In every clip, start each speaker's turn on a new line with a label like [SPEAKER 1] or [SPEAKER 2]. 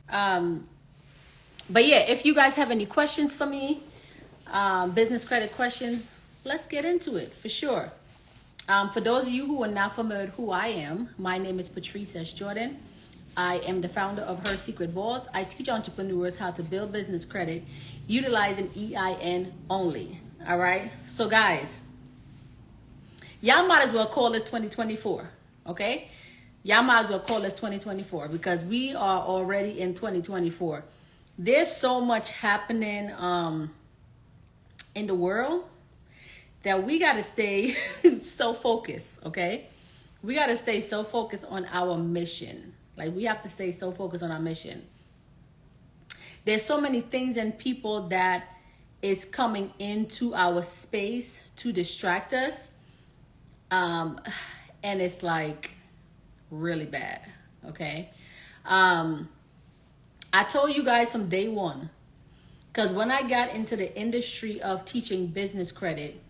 [SPEAKER 1] Um, but yeah, if you guys have any questions for me, business credit questions, let's get into it for sure. For those of you who are not familiar with who I am, my name is Patrice S. Jordan. I am the founder of Her Secret Vaults. I teach entrepreneurs how to build business credit utilizing EIN only. All right. So guys, y'all might as well call this 2024. Okay. Y'all might as well call this 2024 because we are already in 2024. There's so much happening in the world that we got to stay so focused, okay? We got to stay so focused on our mission. Like, we have to stay so focused on our mission. There's so many things and people that is coming into our space to distract us. And it's like really bad, okay? I told you guys from day one, because when I got into the industry of teaching business credit,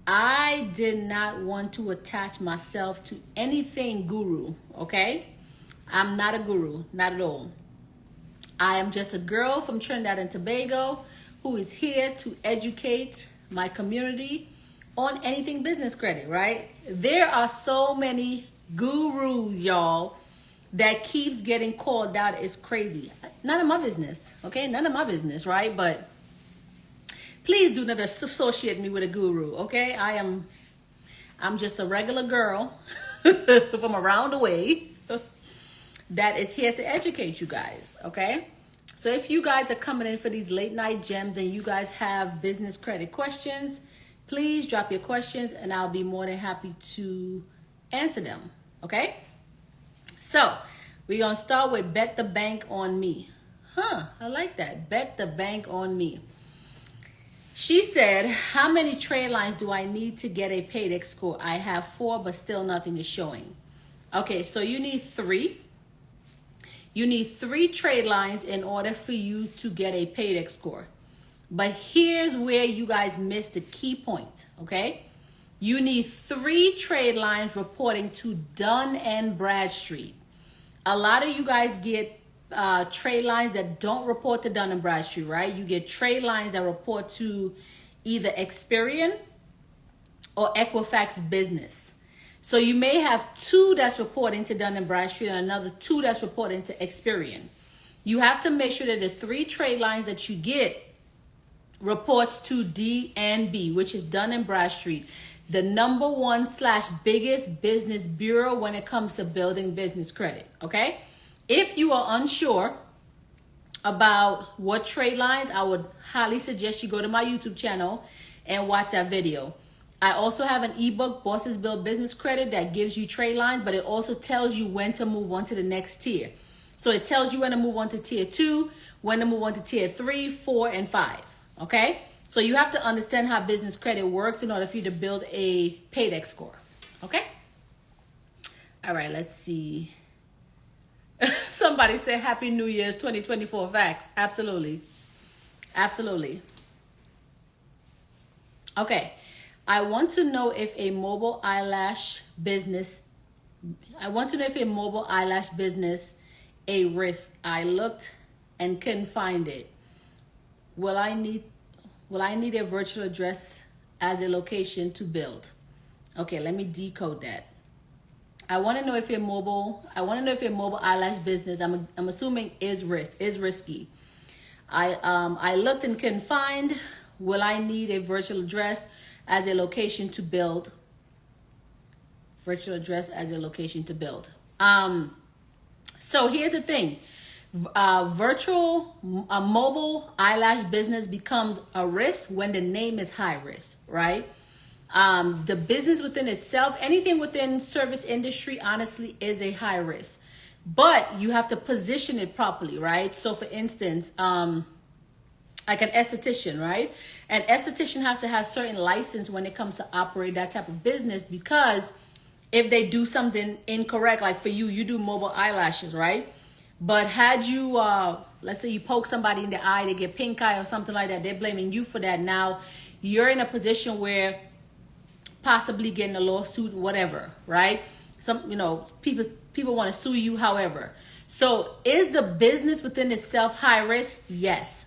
[SPEAKER 1] I did not want to attach myself to anything guru, okay? I'm not a guru, not at all. I am just a girl from Trinidad and Tobago who is here to educate my community on anything business credit, right? There are so many gurus, y'all, that keeps getting called out. It's crazy. None of my business, okay? None of my business, right? But please do not associate me with a guru, okay? I'm just a regular girl from around the way that is here to educate you guys, okay? So if you guys are coming in for these late night gems and you guys have business credit questions, please drop your questions and I'll be more than happy to answer them, okay? So we're going to start with bet the bank on me. I like that. Bet the bank on me. She said, how many trade lines do I need to get a Paydex score? I have 4, but still nothing is showing. Okay, so you need 3. You need 3 trade lines in order for you to get a Paydex score. But here's where you guys missed the key point, okay? You need 3 trade lines reporting to Dun and Bradstreet. A lot of you guys get trade lines that don't report to Dun and Bradstreet, right? You get trade lines that report to either Experian or Equifax Business. So you may have 2 that's reporting to Dun and Bradstreet and another 2 that's reporting to Experian. You have to make sure that the 3 trade lines that you get reports to DNB, which is Dun and Bradstreet, the number 1/biggest business bureau when it comes to building business credit, okay? If you are unsure about what trade lines, I would highly suggest you go to my YouTube channel and watch that video. I also have an ebook, Bosses Build Business Credit, that gives you trade lines, but it also tells you when to move on to the next tier. So it tells you when to move on to tier 2, when to move on to tier 3, 4, and 5, okay? So you have to understand how business credit works in order for you to build a Paydex score, okay? All right, let's see. Somebody said Happy New Year's 2024 facts. Absolutely. Absolutely. Okay. I want to know if a mobile eyelash business a risk. I looked and couldn't find it. Will I need a virtual address as a location to build? Okay, let me decode that. I want to know if your mobile eyelash business, I'm assuming is risky. I looked and couldn't find. Will I need a virtual address as a location to build? Virtual address as a location to build. So here's the thing. A mobile eyelash business becomes a risk when the name is high risk, right? The business within itself, anything within service industry, honestly, is a high risk. But you have to position it properly, right? So for instance, like an esthetician, right? An esthetician has to have certain license when it comes to operate that type of business, because if they do something incorrect, like for you, you do mobile eyelashes, right? But had you, let's say you poke somebody in the eye, they get pink eye or something like that, they're blaming you for that. Now you're in a position where possibly getting a lawsuit, whatever, right? People want to sue you, however. So is the business within itself high risk? Yes.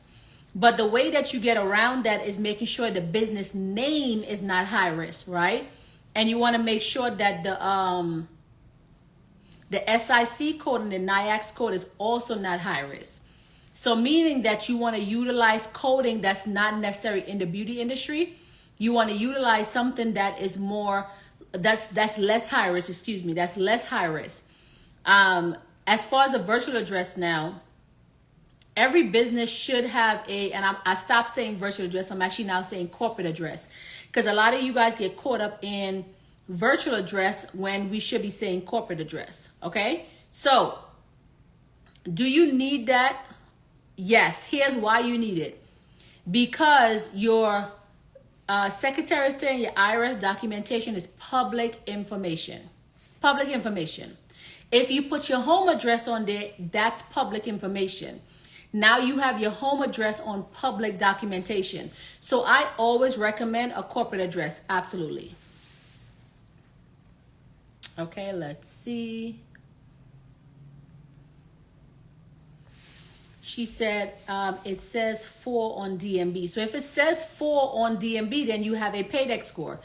[SPEAKER 1] But the way that you get around that is making sure the business name is not high risk, right? And you want to make sure that the SIC code and the NIAX code is also not high risk. So meaning that you want to utilize coding that's not necessary in the beauty industry. You want to utilize something that is more, that's less high risk, excuse me, that's less high risk. As far as a virtual address now, every business should have I stopped saying virtual address, I'm actually now saying corporate address. Because a lot of you guys get caught up in virtual address when we should be saying corporate address, okay? So, do you need that? Yes. Here's why you need it. Because your Secretary of State and your IRS documentation is public information. Public information. If you put your home address on there, that's public information. Now you have your home address on public documentation. So I always recommend a corporate address. Absolutely. Okay, let's see. She said it says 4 on DMB. So if it says 4 on DMB, then you have a Paydex score.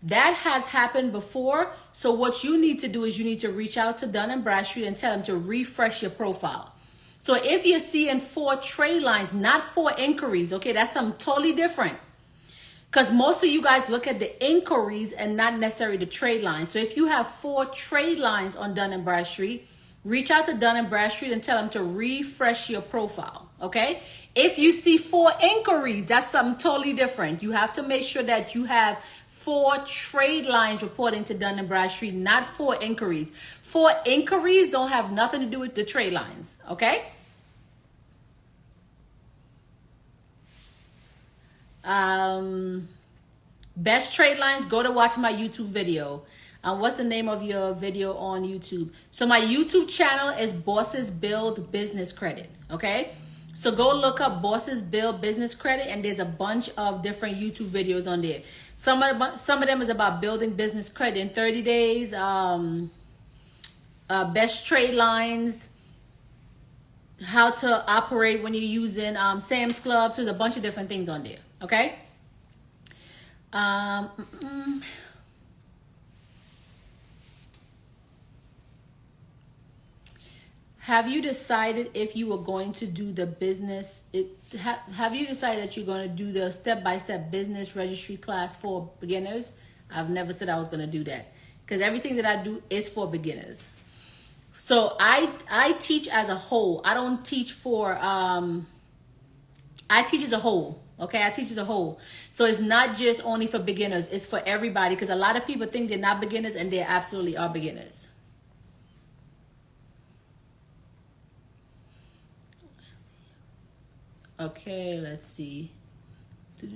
[SPEAKER 1] That has happened before. So what you need to do is you need to reach out to Dun & Bradstreet and tell them to refresh your profile. So if you're seeing 4 trade lines, not 4 inquiries, okay, that's something totally different. Because most of you guys look at the inquiries and not necessarily the trade lines. So if you have 4 trade lines on Dun & Bradstreet, reach out to Dun & Bradstreet and tell them to refresh your profile, okay? If you see 4 inquiries, that's something totally different. You have to make sure that you have 4 trade lines reporting to Dun & Bradstreet, not 4 inquiries. 4 inquiries don't have nothing to do with the trade lines, okay? Best trade lines, go to watch my YouTube video. What's the name of your video on YouTube? So my YouTube channel is Bosses Build Business Credit, okay? So go look up Bosses Build Business Credit, and there's a bunch of different YouTube videos on there. Some of them is about building business credit in 30 days, best trade lines, how to operate when you're using Sam's Club. So there's a bunch of different things on there, okay? Have you decided if you were going to do the business? Have you decided that you're going to do the step-by-step business registry class for beginners? I've never said I was going to do that, because everything that I do is for beginners. So I teach as a whole. I don't teach for, I teach as a whole. Okay, I teach as a whole. So it's not just only for beginners. It's for everybody, because a lot of people think they're not beginners, and they absolutely are beginners. Okay, let's see. She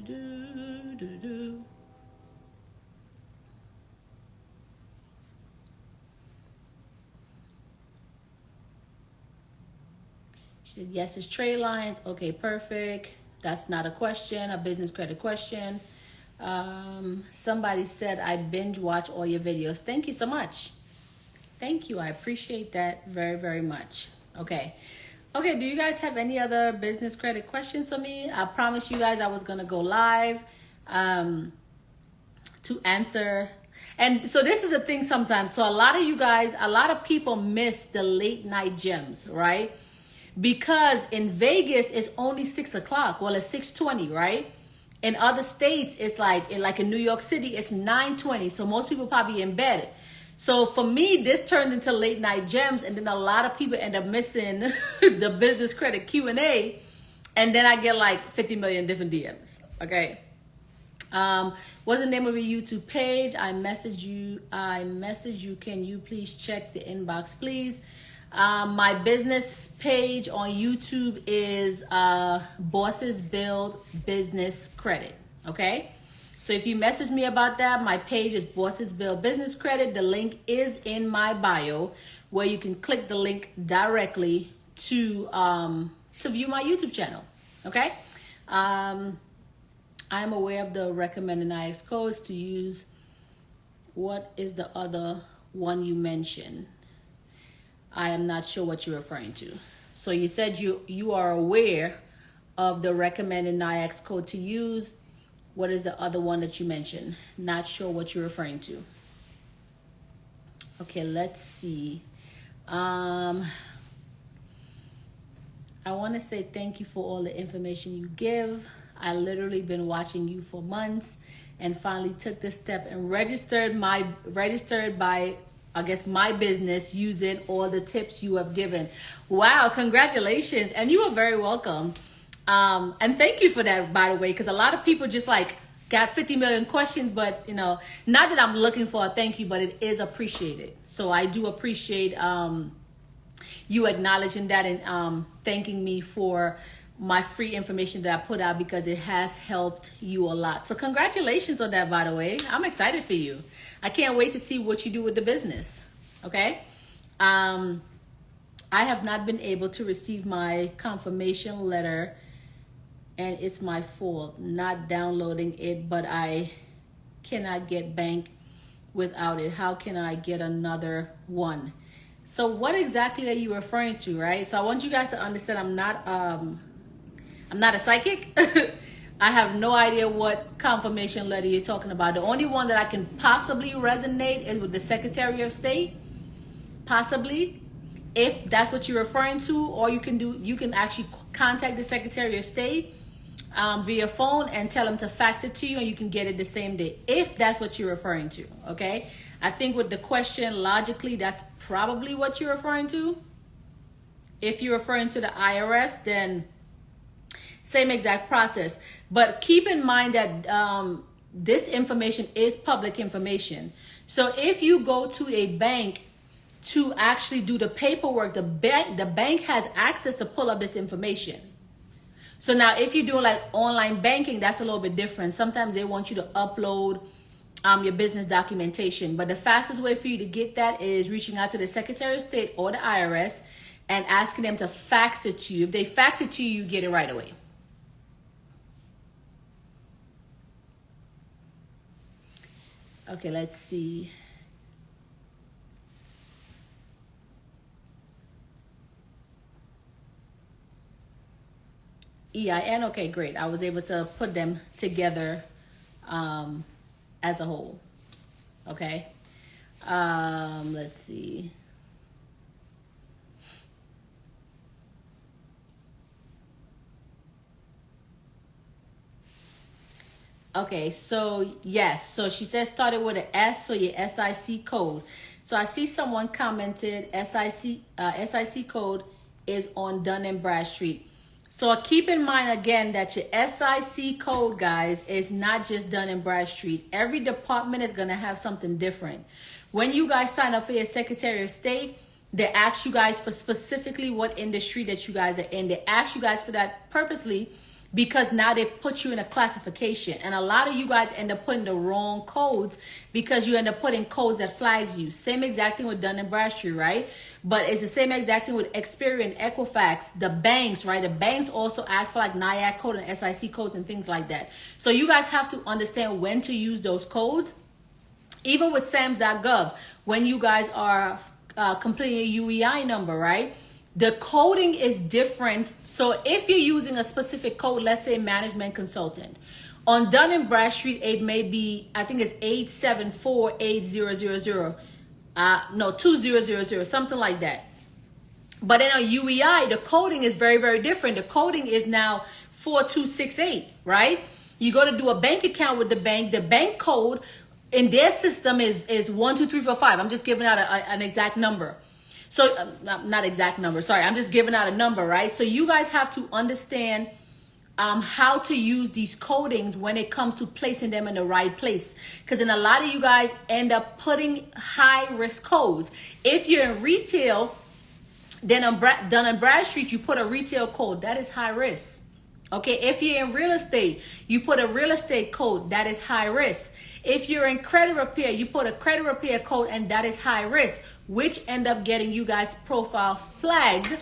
[SPEAKER 1] said, yes, it's trade lines. Okay, perfect. That's not a question, a business credit question. Somebody said, I binge watch all your videos. Thank you so much. Thank you. I appreciate that very, very much. Okay. Okay, do you guys have any other business credit questions for me? I promised you guys I was going to go live to answer. And so this is the thing sometimes. So a lot of you guys, a lot of people miss the late night gems, right? Because in Vegas, it's only 6 o'clock. Well, it's 6:20, right? In other states, it's like in New York City, it's 9:20. So most people probably in bed. So for me, this turned into late night gems, and then a lot of people end up missing the business credit Q&A, and then I get like 50 million different DMs. Okay. What's the name of your YouTube page? I message you. Can you please check the inbox, please? My business page on YouTube is Bosses Build Business Credit. Okay. So if you message me about that, my page is Bosses Build Business Credit. The link is in my bio, where you can click the link directly to view my YouTube channel. Okay. I'm aware of the recommended NIAX codes to use. What is the other one you mentioned? I am not sure what you're referring to. So you said you are aware of the recommended NIAX code to use. What is the other one that you mentioned? Not sure what you're referring to. Okay, let's see. I want to say thank you for all the information you give. I literally been watching you for months and finally took this step and registered by, I guess, my business using all the tips you have given. Wow, congratulations. And you are very welcome. And thank you for that, by the way, because a lot of people just like got 50 million questions, but not that I'm looking for a thank you, but it is appreciated. So I do appreciate you acknowledging that and thanking me for my free information that I put out, because it has helped you a lot. So congratulations on that, by the way. I'm excited for you. I can't wait to see what you do with the business. Okay. I have not been able to receive my confirmation letter, and it's my fault not downloading it, but I cannot get bank without it. How can I get another one? So what exactly are you referring to, right? So I want you guys to understand I'm not a psychic. I have no idea what confirmation letter you're talking about. The only one that I can possibly resonate is with the Secretary of State, possibly, if that's what you're referring to. Or you can actually contact the Secretary of State via phone and tell them to fax it to you, and you can get it the same day, if that's what you're referring to. Okay, I think with the question, logically, that's probably what you're referring to. If you're referring to the IRS, then same exact process. But keep in mind that this information is public information. So if you go to a bank to actually do the paperwork, the bank has access to pull up this information. So now if you're doing like online banking, that's a little bit different. Sometimes they want you to upload your business documentation. But the fastest way for you to get that is reaching out to the Secretary of State or the IRS and asking them to fax it to you. If they fax it to you, you get it right away. Okay, let's see. EIN, okay, great. I was able to put them together as a whole. Okay. Let's see. Okay, so yes, so she said started with an S, so your SIC code. So I see someone commented SIC code is on Dun and Bradstreet. So keep in mind again that your SIC code, guys, is not just Dun and Bradstreet. Every department is going to have something different. When you guys sign up for your Secretary of State, they ask you guys for specifically what industry that you guys are in. They ask you guys for that purposely, because now they put you in a classification, and a lot of you guys end up putting the wrong codes because you end up putting codes that flags you. Same exact thing with Dun and Bradstreet, right? But it's the same exact thing with Experian, Equifax, the banks, right? The banks also ask for like NIAC code and SIC codes and things like that. So you guys have to understand when to use those codes. Even with SAMS.gov, when you guys are completing a UEI number, right? The coding is different. So if you're using a specific code, let's say management consultant, on Dun and Bradstreet, it may be, I think it's 8748000. No, 2000, something like that. But in a UEI, the coding is very, very different. The coding is now 4268, right? You go to do a bank account with the bank code in their system is 12345. I'm just giving out an exact number. So not exact number, sorry. I'm just giving out a number, right? So you guys have to understand how to use these codings when it comes to placing them in the right place. Because then a lot of you guys end up putting high risk codes. If you're in retail, then on Dun and Bradstreet, you put a retail code. That is high risk. Okay, if you're in real estate, you put a real estate code. That is high risk. If you're in credit repair, you put a credit repair code, and that is high risk, which end up getting you guys profile flagged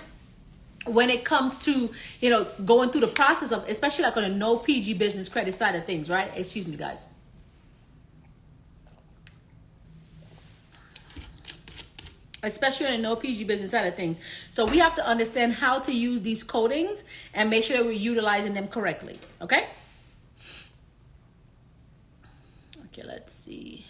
[SPEAKER 1] when it comes to, going through the process of, especially like on a no PG business credit side of things, right? Excuse me, guys. especially in the no PG business side of things. So we have to understand how to use these codings and make sure that we're utilizing them correctly. Okay? Okay, let's see.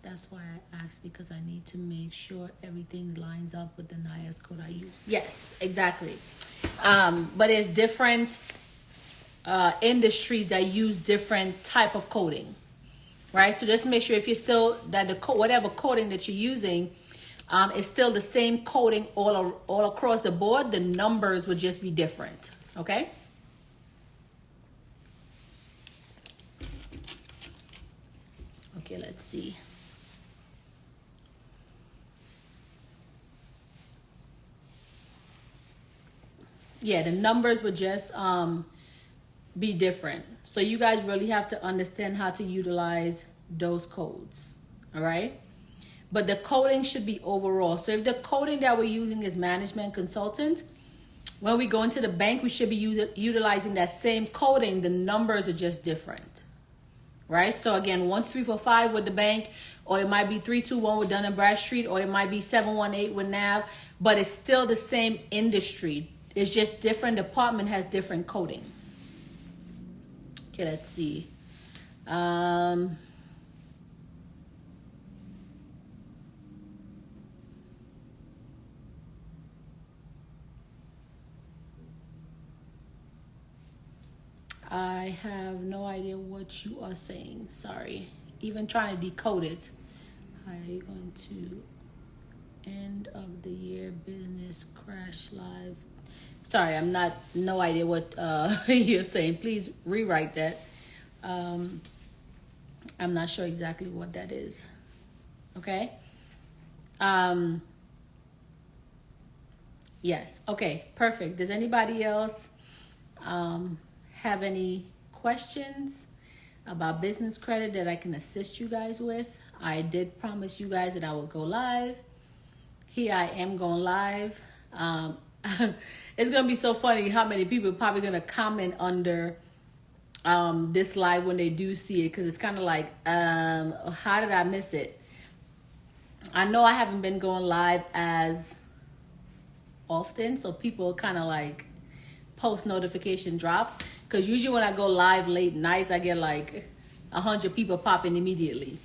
[SPEAKER 1] That's why I asked, because I need to make sure everything lines up with the NIAS code I use. Yes, exactly. But it's different industries that use different type of coding, right? So just make sure if you're still that the whatever coding that you're using is still the same coding all across the board. The numbers would just be different. Okay. Okay, let's see. Yeah, the numbers would just be different. So you guys really have to understand how to utilize those codes. All right. But the coding should be overall. So if the coding that we're using is management consultant, when we go into the bank, we should be utilizing that same coding. The numbers are just different. Right? So again, 1345 with the bank, or it might be 321 with Dun & Bradstreet, or it might be 718 with NAV, but it's still the same industry. It's just different department has different coding. Okay, let's see. I have no idea what you are saying. Sorry. Even trying to decode it. How are you going to end of the year business crash live? Sorry, I'm not, no idea what you're saying. Please rewrite that. I'm not sure exactly what that is. Okay. Yes. Okay, perfect. Does anybody else have any questions about business credit that I can assist you guys with? I did promise you guys that I would go live. Here I am going live. It's going to be so funny how many people are probably going to comment under this live when they do see it, because it's kind of like, how did I miss it? I know I haven't been going live as often, so people kind of like post notification drops, because usually when I go live late nights, I get like 100 people popping immediately.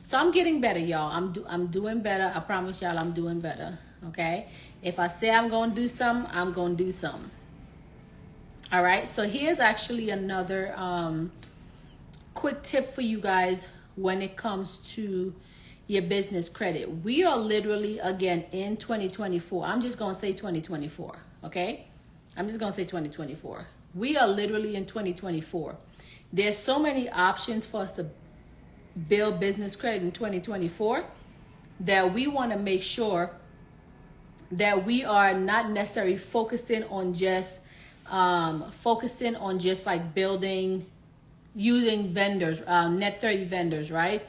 [SPEAKER 1] So I'm getting better, y'all. I'm doing better. I promise y'all I'm doing better. Okay. If I say I'm going to do some, I'm going to do some. All right. So here's actually another quick tip for you guys when it comes to your business credit. We are literally, again, in 2024. I'm just going to say 2024. Okay. I'm just going to say 2024. We are literally in 2024. There's so many options for us to build business credit in 2024 that we want to make sure that we are not necessarily focusing on just like building, using vendors, net 30 vendors, right?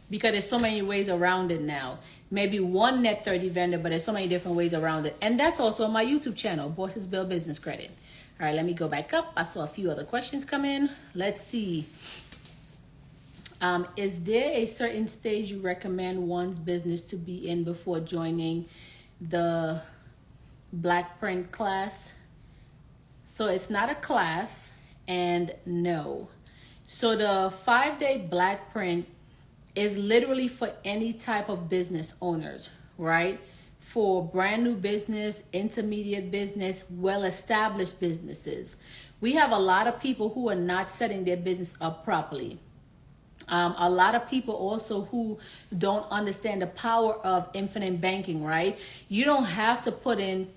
[SPEAKER 1] Because there's so many ways around it now. Maybe one net 30 vendor, but there's so many different ways around it. And that's also on my YouTube channel, Bosses Build Business Credit. All right, let me go back up. I saw a few other questions come in. Let's see. Is there a certain stage you recommend one's business to be in before joining the Black Print class? So it's not a class, and no. So the 5-day Black Print is literally for any type of business owners, right? For brand new business, intermediate business, well-established businesses. We have a lot of people who are not setting their business up properly. A lot of people also who don't understand the power of infinite banking, right? You don't have to put in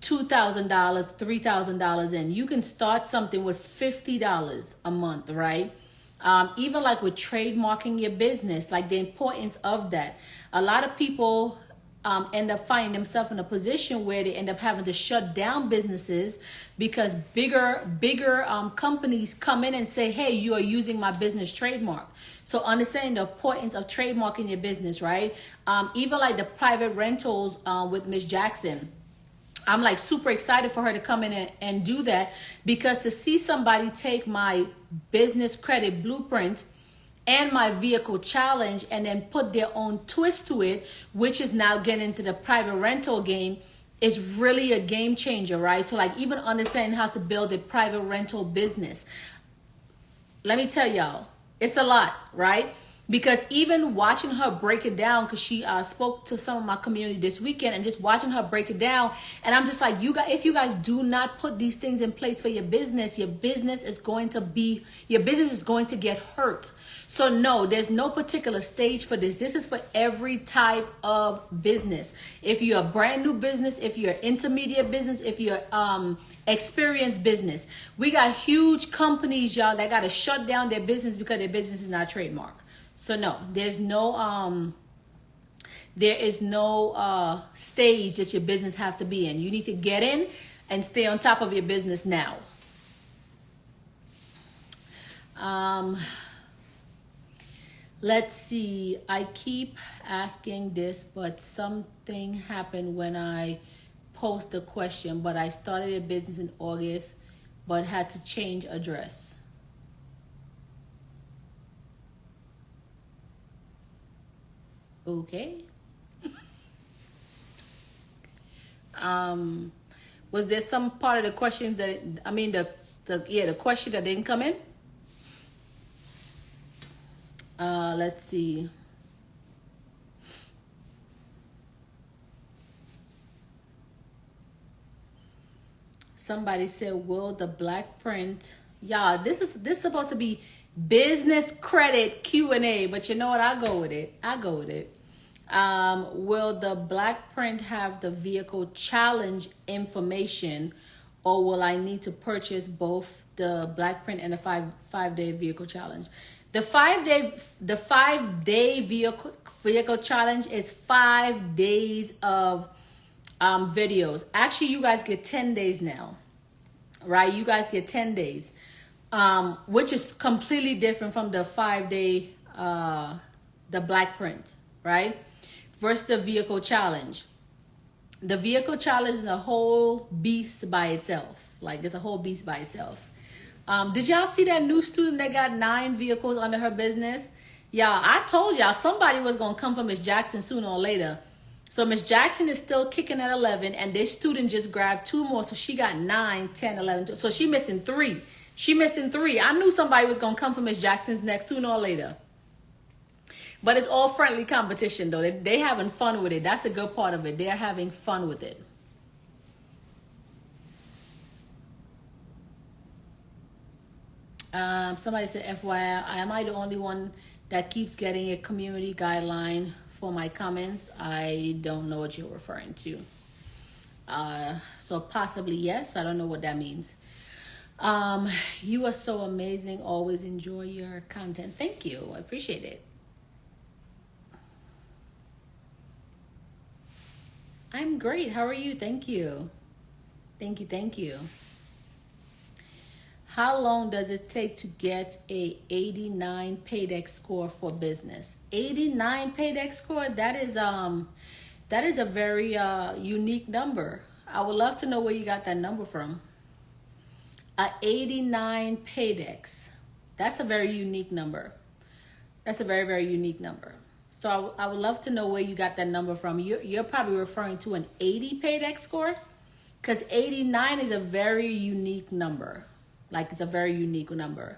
[SPEAKER 1] $2,000, $3,000 in. You can start something with $50 a month, right? Even like with trademarking your business, like the importance of that. A lot of people end up finding themselves in a position where they end up having to shut down businesses because bigger companies come in and say, hey, you are using my business trademark. So understanding the importance of trademarking your business, right? Even like the private rentals with Miss Jackson. I'm like super excited for her to come in and do that, because to see somebody take my business credit blueprint and my vehicle challenge and then put their own twist to it, which is now getting into the private rental game, is really a game changer, right? So like even understanding how to build a private rental business. Let me tell y'all, it's a lot, right? Because even watching her break it down, because she spoke to some of my community this weekend, and just watching her break it down, and I'm just like, you guys, if you guys do not put these things in place for your business is going to get hurt. So no, there's no particular stage for this. This is for every type of business. If you're a brand new business, if you're intermediate business, if you're experienced business, we got huge companies, y'all, that got to shut down their business because their business is not trademarked. So no, there is no stage that your business have to be in. You need to get in and stay on top of your business now. Let's see. I keep asking this, but something happened when I post a question. But I started a business in August, but had to change address. Okay. Was there some part of the questions that the question that didn't come in? Let's see. Somebody said, will the black print? Yeah, this is supposed to be business credit Q&A, but you know what? I go with it. Will the black print have the vehicle challenge information, or will I need to purchase both the black print and the five-day vehicle challenge? The 5-day vehicle challenge is 5 days of videos. Actually, you guys get 10 days now, right? You guys get 10 days, which is completely different from the 5-day, the black print, right? Versus the vehicle challenge. The vehicle challenge is a whole beast by itself. Like, it's a whole beast by itself. Did y'all see that new student that got 9 vehicles under her business? Y'all, I told y'all somebody was going to come from Miss Jackson sooner or later. So Miss Jackson is still kicking at 11, and this student just grabbed 2 more. So she got 9, 10, 11. 12. So she missing 3. I knew somebody was going to come from Miss Jackson's next sooner or later. But it's all friendly competition, though. They having fun with it. That's the good part of it. They're having fun with it. Somebody said, FYI, am I the only one that keeps getting a community guideline for my comments? I don't know what you're referring to. So possibly yes. I don't know what that means. You are so amazing. Always enjoy your content. Thank you. I appreciate it. I'm great. How are you? Thank you. Thank you. How long does it take to get a 89 Paydex score for business? 89 Paydex score, that is a very unique number. I would love to know where you got that number from. A 89 Paydex. That's a very unique number. That's a very, very unique number. So I would love to know where you got that number from. You're probably referring to an 80 Paydex score, because 89 is a very unique number. Like, it's a very unique number.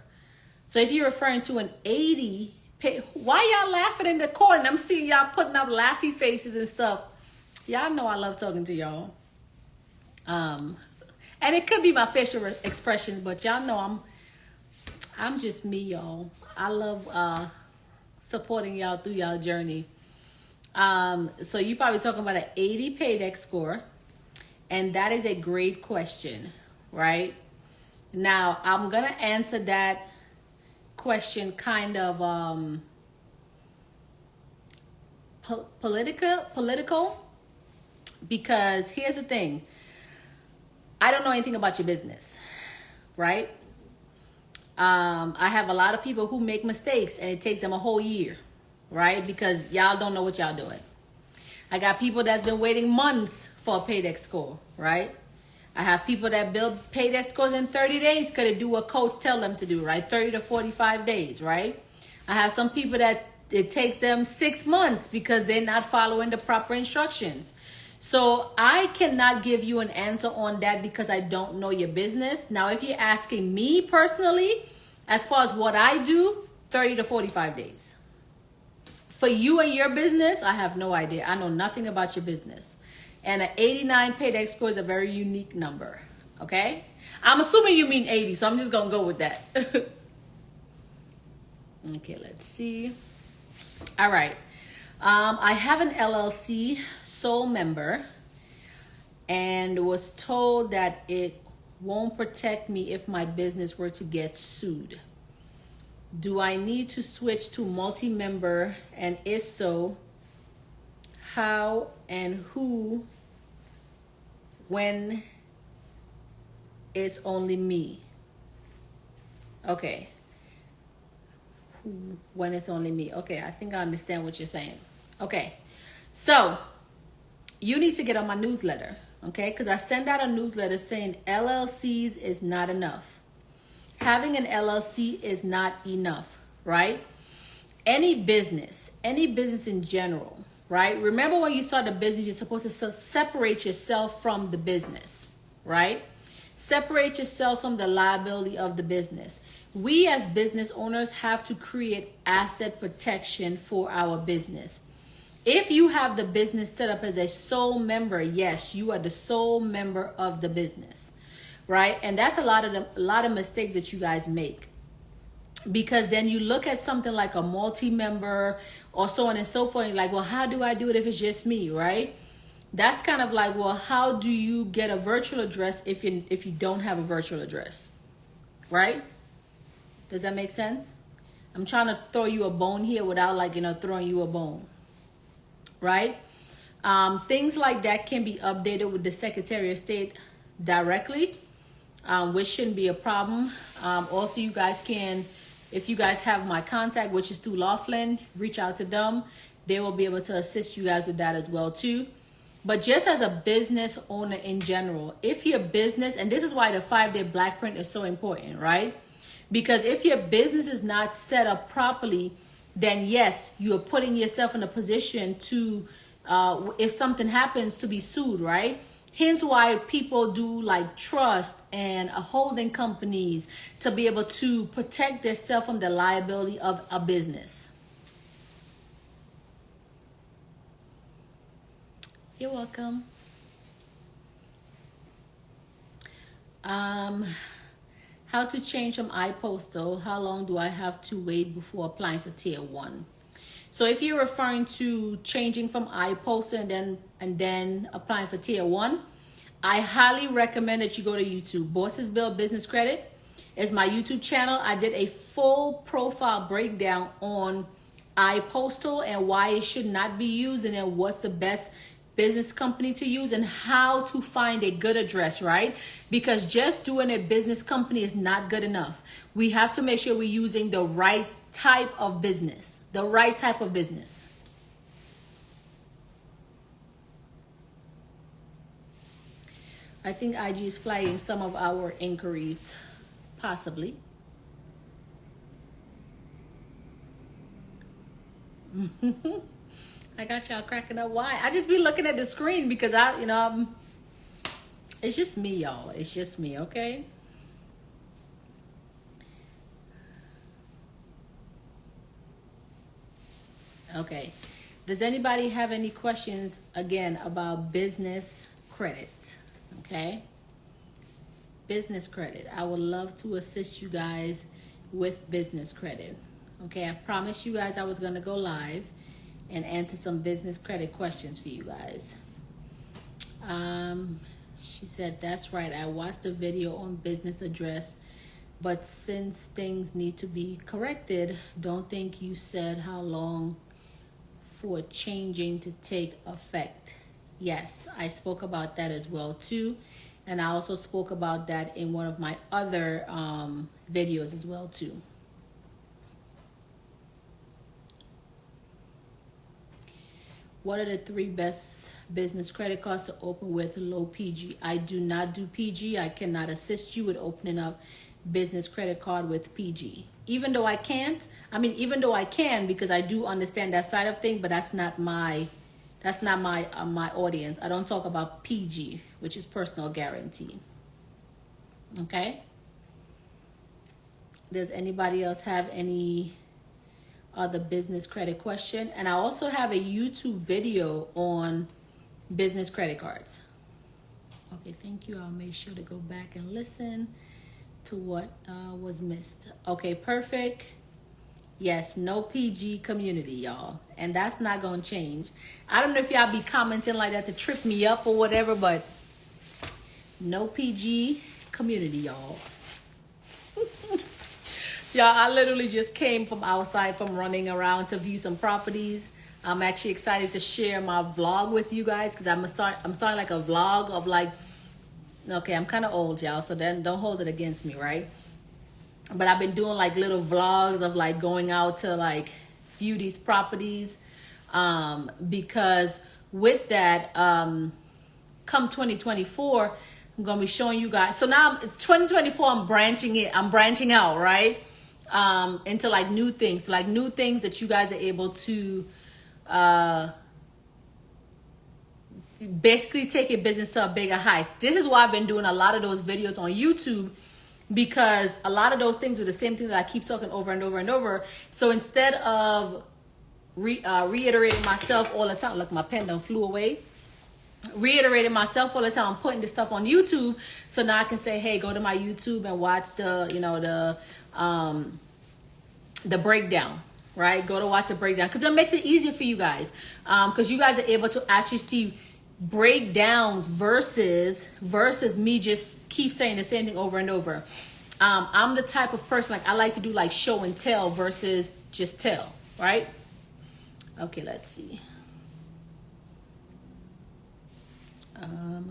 [SPEAKER 1] So if you're referring to an 80, why y'all laughing in the corner? I'm seeing y'all putting up laughy faces and stuff. Y'all know I love talking to y'all. And it could be my facial expressions, but y'all know I'm just me, y'all. I love supporting y'all through y'all journey. So you're probably talking about an 80 Paydex score, and that is a great question, right? Now, I'm going to answer that question kind of political. Because here's the thing. I don't know anything about your business, right? I have a lot of people who make mistakes and it takes them a whole year, right? Because y'all don't know what y'all doing. I got people that's been waiting months for a paydex score, right? I have people that build paydex scores in 30 days because they do what coach tell them to do, right? 30 to 45 days, right? I have some people that it takes them 6 months because they're not following the proper instructions. So I cannot give you an answer on that because I don't know your business. Now, if you're asking me personally, as far as what I do, 30 to 45 days. For you and your business, I have no idea. I know nothing about your business. And an 89 paydex score is a very unique number, okay? I'm assuming you mean 80, so I'm just going to go with that. Okay, let's see. All right. I have an LLC sole member and was told that it won't protect me if my business were to get sued. Do I need to switch to multi-member? And if so, how and who when it's only me? Okay. When it's only me. Okay, I think I understand what you're saying. Okay, so you need to get on my newsletter, okay? Because I send out a newsletter saying LLCs is not enough. Having an LLC is not enough, right? Any business in general, right? Remember when you start a business, you're supposed to separate yourself from the business, right? Separate yourself from the liability of the business. We as business owners have to create asset protection for our business. If you have the business set up as a sole member, yes, you are the sole member of the business, right? And that's a lot of mistakes that you guys make. Because then you look at something like a multi-member or so on and so forth, and you're like, well, how do I do it if it's just me, right? That's kind of like, well, how do you get a virtual address if you don't have a virtual address, right? Does that make sense? I'm trying to throw you a bone here without throwing you a bone, right? Things like that can be updated with the Secretary of State directly, which shouldn't be a problem. Also, you guys can, if you guys have my contact, which is through Laughlin, reach out to them. They will be able to assist you guys with that as well too. But just as a business owner in general, if your business, and this is why the 5-day black print is so important, right? Because if your business is not set up properly, then yes, you are putting yourself in a position to, if something happens, to be sued, right? Hence why people do like trust and holding companies to be able to protect themselves from the liability of a business. You're welcome. How to change from iPostal? How long do I have to wait before applying for Tier 1? So if you're referring to changing from iPostal and then applying for Tier 1, I highly recommend that you go to YouTube. Bosses Build Business Credit is my YouTube channel. I did a full profile breakdown on iPostal and why it should not be used, and then what's the best business company to use and how to find a good address, right? Because just doing a business company is not good enough. We have to make sure we're using the right type of business, the right type of business. I think IG is flagging some of our inquiries, possibly. I got y'all cracking up. Why? I just be looking at the screen because it's just me, y'all. It's just me, okay? Okay. Does anybody have any questions, again, about business credit? Okay? Business credit. I would love to assist you guys with business credit. Okay? I promised you guys I was going to go live and answer some business credit questions for you guys. She said, that's right. I watched a video on business address, but since things need to be corrected, don't think you said how long for changing to take effect. Yes, I spoke about that as well too. And I also spoke about that in one of my other videos as well too. What are the 3 best business credit cards to open with low PG? I do not do PG. I cannot assist you with opening up business credit card with PG. Even though I can't, even though I can, because I do understand that side of things, but that's not my my audience. I don't talk about PG, which is personal guarantee. Okay? Does anybody else have any other business credit question? And I also have a YouTube video on business credit cards. Okay, thank you. I'll make sure to go back and listen to what was missed. Okay, perfect. Yes, no PG community, y'all. And that's not going to change. I don't know if y'all be commenting like that to trip me up or whatever, but no PG community, y'all. Y'all, I literally just came from outside from running around to view some properties. I'm actually excited to share my vlog with you guys because I'm starting like a vlog of like, okay, I'm kind of old, y'all, so then don't hold it against me, right? But I've been doing like little vlogs of like going out to like view these properties because with that, come 2024, I'm going to be showing you guys. So now 2024, I'm branching out, right? Into like new things that you guys are able to basically take your business to a bigger height. This is why I've been doing a lot of those videos on YouTube, because a lot of those things were the same thing that I keep talking over and over and over. So instead of reiterating myself all the time, look, my pen done flew away. Reiterating myself all the time, I'm putting this stuff on YouTube, so now I can say, hey, go to my YouTube and watch the breakdown, right? Go to watch the breakdown, because it makes it easier for you guys, because you guys are able to actually see breakdowns versus me just keep saying the same thing over and over. I'm the type of person, like, I like to do like show and tell versus just tell, right? Okay, let's see.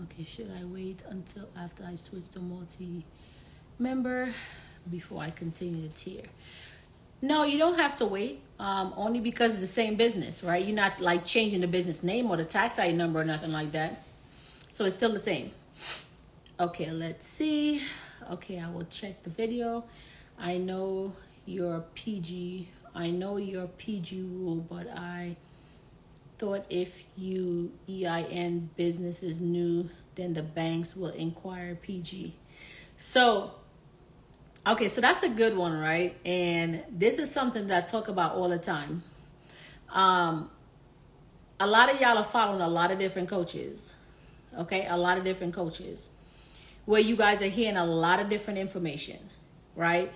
[SPEAKER 1] Okay, should I wait until after I switch to multi-member before I continue the tier? No, you don't have to wait, only because it's the same business, right? You're not like changing the business name or the tax ID number or nothing like that. So it's still the same. Okay, let's see. Okay, I will check the video. I know your PG rule, but I thought if you EIN business is new, then the banks will inquire PG. So, okay, so that's a good one, right? And this is something that I talk about all the time. A lot of y'all are following a lot of different coaches, okay? A lot of different coaches where you guys are hearing a lot of different information, right?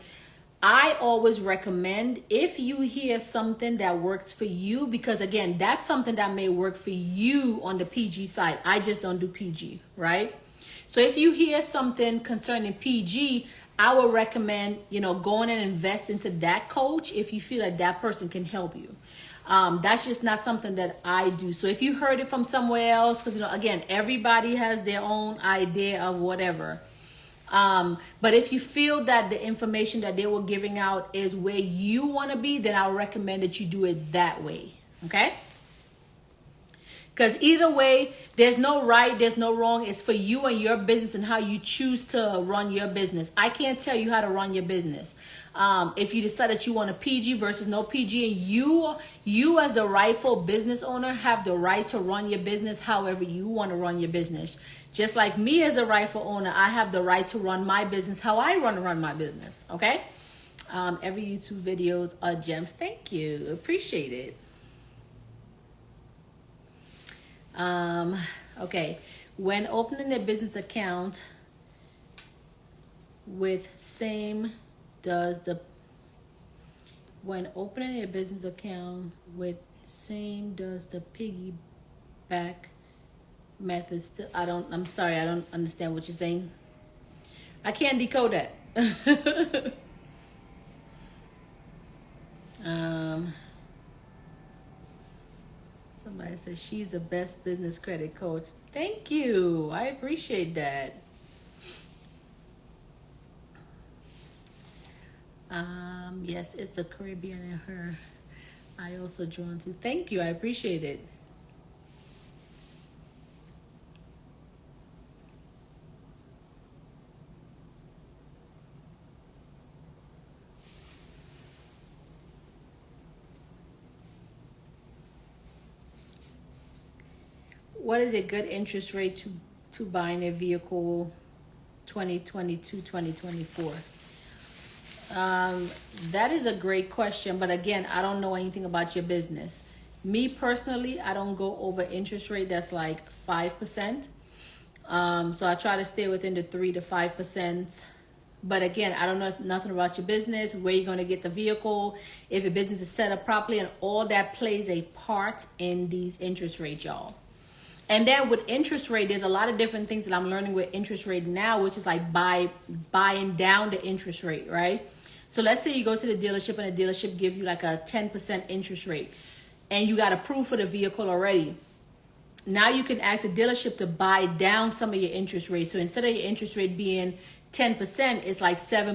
[SPEAKER 1] I always recommend, if you hear something that works for you, because again, that's something that may work for you on the PG side. I just don't do PG, right? So if you hear something concerning PG, I would recommend, going and invest into that coach if you feel like that person can help you. That's just not something that I do. So if you heard it from somewhere else, because, again, everybody has their own idea of whatever. But if you feel that the information that they were giving out is where you want to be, then I'll recommend that you do it that way. Okay? Because either way, there's no right, there's no wrong. It's for you and your business and how you choose to run your business. I can't tell you how to run your business. If you decide that you want a PG versus no PG, and you as the rightful business owner have the right to run your business however you want to run your business. Just like me as a rightful owner, I have the right to run my business how I run my business. Okay? Every YouTube videos are gems. Thank you. Appreciate it. Okay. When opening a business account with same does the piggyback method still? I'm sorry, I don't understand what you're saying. I can't decode that. Somebody says she's the best business credit coach. Thank you. I appreciate that. Yes, it's the Caribbean in her. I also drawn to. Thank you. I appreciate it. What is a good interest rate to buying a vehicle 2022, 2024? That is a great question, but again, I don't know anything about your business. Me personally, I don't go over interest rate that's like 5%. So I try to stay within the 3 to 5%. But again, I don't know nothing about your business, where you're going to get the vehicle, if your business is set up properly, and all that plays a part in these interest rates, y'all. And then with interest rate, there's a lot of different things that I'm learning with interest rate now, which is like buying down the interest rate, right? So let's say you go to the dealership and the dealership give you like a 10% interest rate and you got approved for the vehicle already. Now you can ask the dealership to buy down some of your interest rate. So instead of your interest rate being 10%, it's like 7%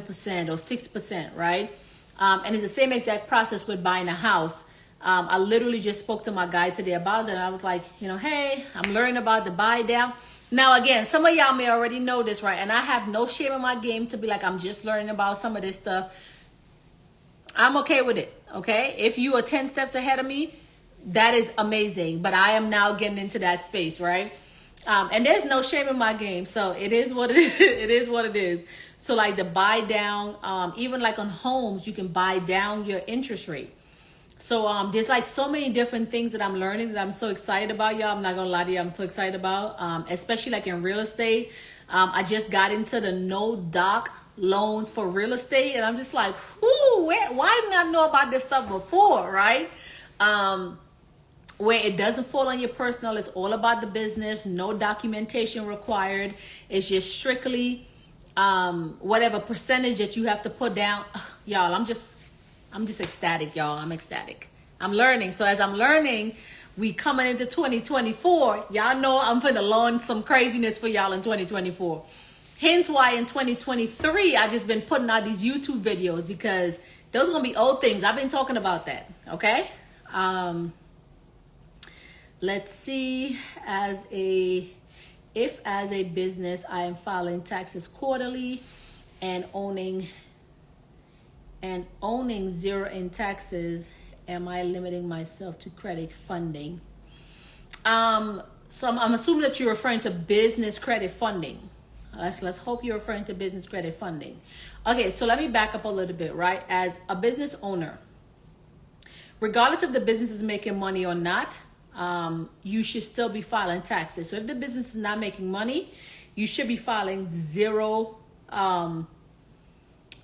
[SPEAKER 1] or 6%, right? And it's the same exact process with buying a house. I literally just spoke to my guy today about it, and I was like, hey, I'm learning about the buy down. Now, again, some of y'all may already know this, right? And I have no shame in my game to be like, I'm just learning about some of this stuff. I'm okay with it, okay? If you are 10 steps ahead of me, that is amazing. But I am now getting into that space, right? And there's no shame in my game. So it is what it is. It is what it is. So like the buy down, even like on homes, you can buy down your interest rate. So there's like so many different things that I'm learning that I'm so excited about, y'all. I'm not gonna lie to you, I'm so excited about, especially like in real estate. I just got into the no doc loans for real estate, and I'm just like, why didn't I know about this stuff before, right? Where it doesn't fall on your personal, it's all about the business, no documentation required. It's just strictly whatever percentage that you have to put down. Y'all, I'm just ecstatic, y'all. I'm ecstatic. I'm learning. So as I'm learning, we coming into 2024. Y'all know I'm finna learn some craziness for y'all in 2024. Hence why in 2023, I just been putting out these YouTube videos, because those are gonna be old things. I've been talking about that, okay? Let's see. If as a business, I am filing taxes quarterly and owning zero in taxes, am I limiting myself to credit funding? So I'm assuming that you're referring to business credit funding. Let's hope you're referring to business credit funding. Okay, so let me back up a little bit, right? As a business owner, regardless if the business is making money or not, you should still be filing taxes. So if the business is not making money, you should be filing zero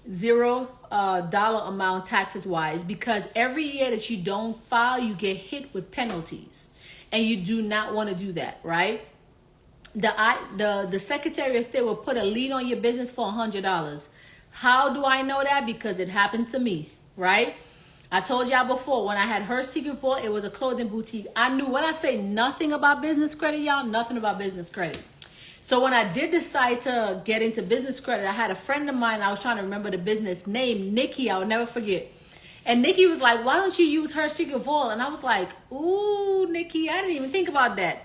[SPEAKER 1] dollar amount taxes wise, because every year that you don't file, you get hit with penalties, and you do not want to do that, right? The Secretary of State will put a lien on your business for $100. How do I know that? Because it happened to me, right? I told y'all before, when I had Her Secret Vault, it was a clothing boutique. I knew, when I say nothing about business credit, y'all, nothing about business credit. So when I did decide to get into business credit, I had a friend of mine, I was trying to remember the business name, Nikki, I would never forget. And Nikki was like, why don't you use Her Secret Vault? And I was like, ooh, Nikki, I didn't even think about that.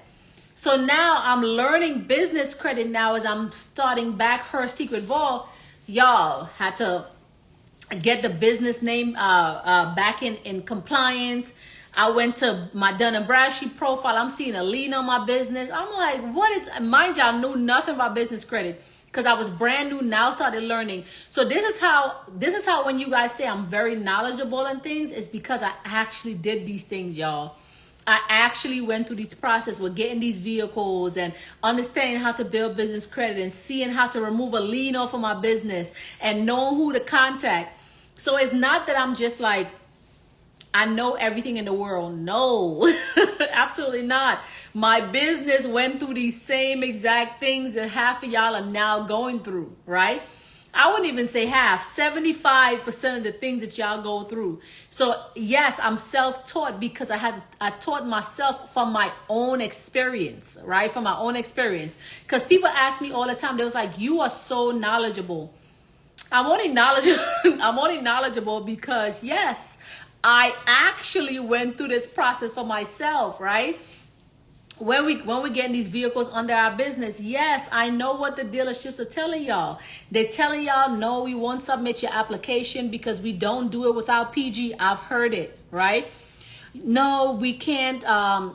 [SPEAKER 1] So now I'm learning business credit now as I'm starting back Her Secret Vault. Y'all, had to get the business name back in compliance. I went to my Dun & Bradstreet profile. I'm seeing a lien on my business. I'm like, what is, mind y'all, knew nothing about business credit because I was brand new, now started learning. So this is how when you guys say I'm very knowledgeable in things, it's because I actually did these things, y'all. I actually went through this process with getting these vehicles and understanding how to build business credit and seeing how to remove a lien off of my business and knowing who to contact. So it's not that I'm just like, I know everything in the world. No, absolutely not. My business went through these same exact things that half of y'all are now going through, right? I wouldn't even say half, 75% of the things that y'all go through. So yes, I'm self-taught because I taught myself from my own experience, right? From my own experience. Because people ask me all the time, they was like, you are so knowledgeable. I'm only knowledgeable. I'm only knowledgeable because yes, I actually went through this process for myself, right? When we getting these vehicles under our business, yes, I know what the dealerships are telling y'all. They're telling y'all, no, we won't submit your application because we don't do it without PG. I've heard it, right? No, we can't.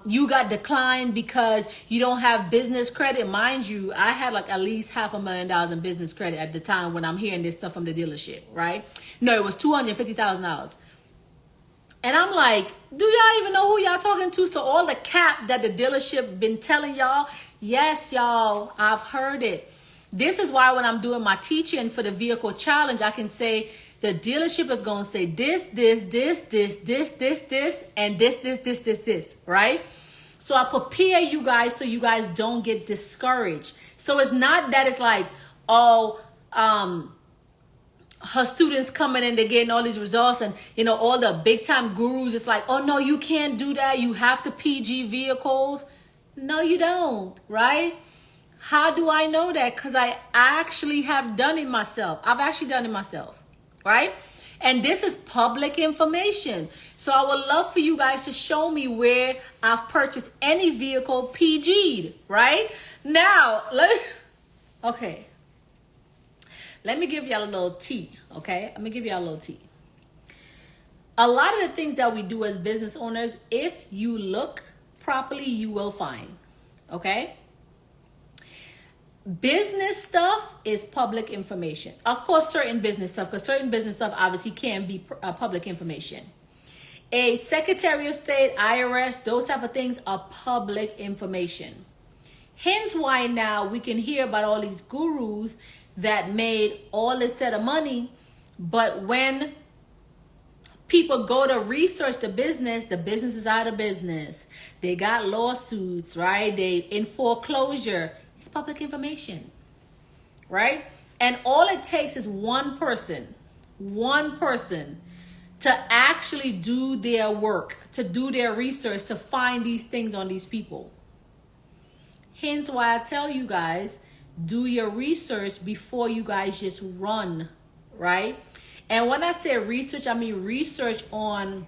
[SPEAKER 1] You got declined because you don't have business credit. Mind you, I had like at least $500,000 in business credit at the time when I'm hearing this stuff from the dealership, right? No, it was $250,000. And I'm like, do y'all even know who y'all talking to? So all the cap that the dealership been telling y'all, yes, y'all, I've heard it. This is why when I'm doing my teaching for the vehicle challenge, I can say the dealership is going to say this, and this, right? So I prepare you guys so you guys don't get discouraged. So it's not that it's like, oh, her students coming in, they're getting all these results, and all the big time gurus, it's like, oh no, you can't do that, you have to PG vehicles. No, you don't, right? How do I know that? Because I actually have done it myself. I've actually done it myself, right? And this is public information. So I would love for you guys to show me where I've purchased any vehicle PG'd, right? Now, okay. Let me give y'all a little tea, okay? Let me give y'all a little tea. A lot of the things that we do as business owners, if you look properly, you will find, okay? Business stuff is public information. Of course, certain business stuff, because certain business stuff obviously can be public information. A Secretary of State, IRS, those type of things are public information. Hence why now we can hear about all these gurus that made all this set of money, but when people go to research the business is out of business. They got lawsuits, right? They in foreclosure. It's public information, right? And all it takes is one person to actually do their work, to do their research, to find these things on these people. Hence why I tell you guys, do your research before you guys just run, right? And when I say research, I mean research on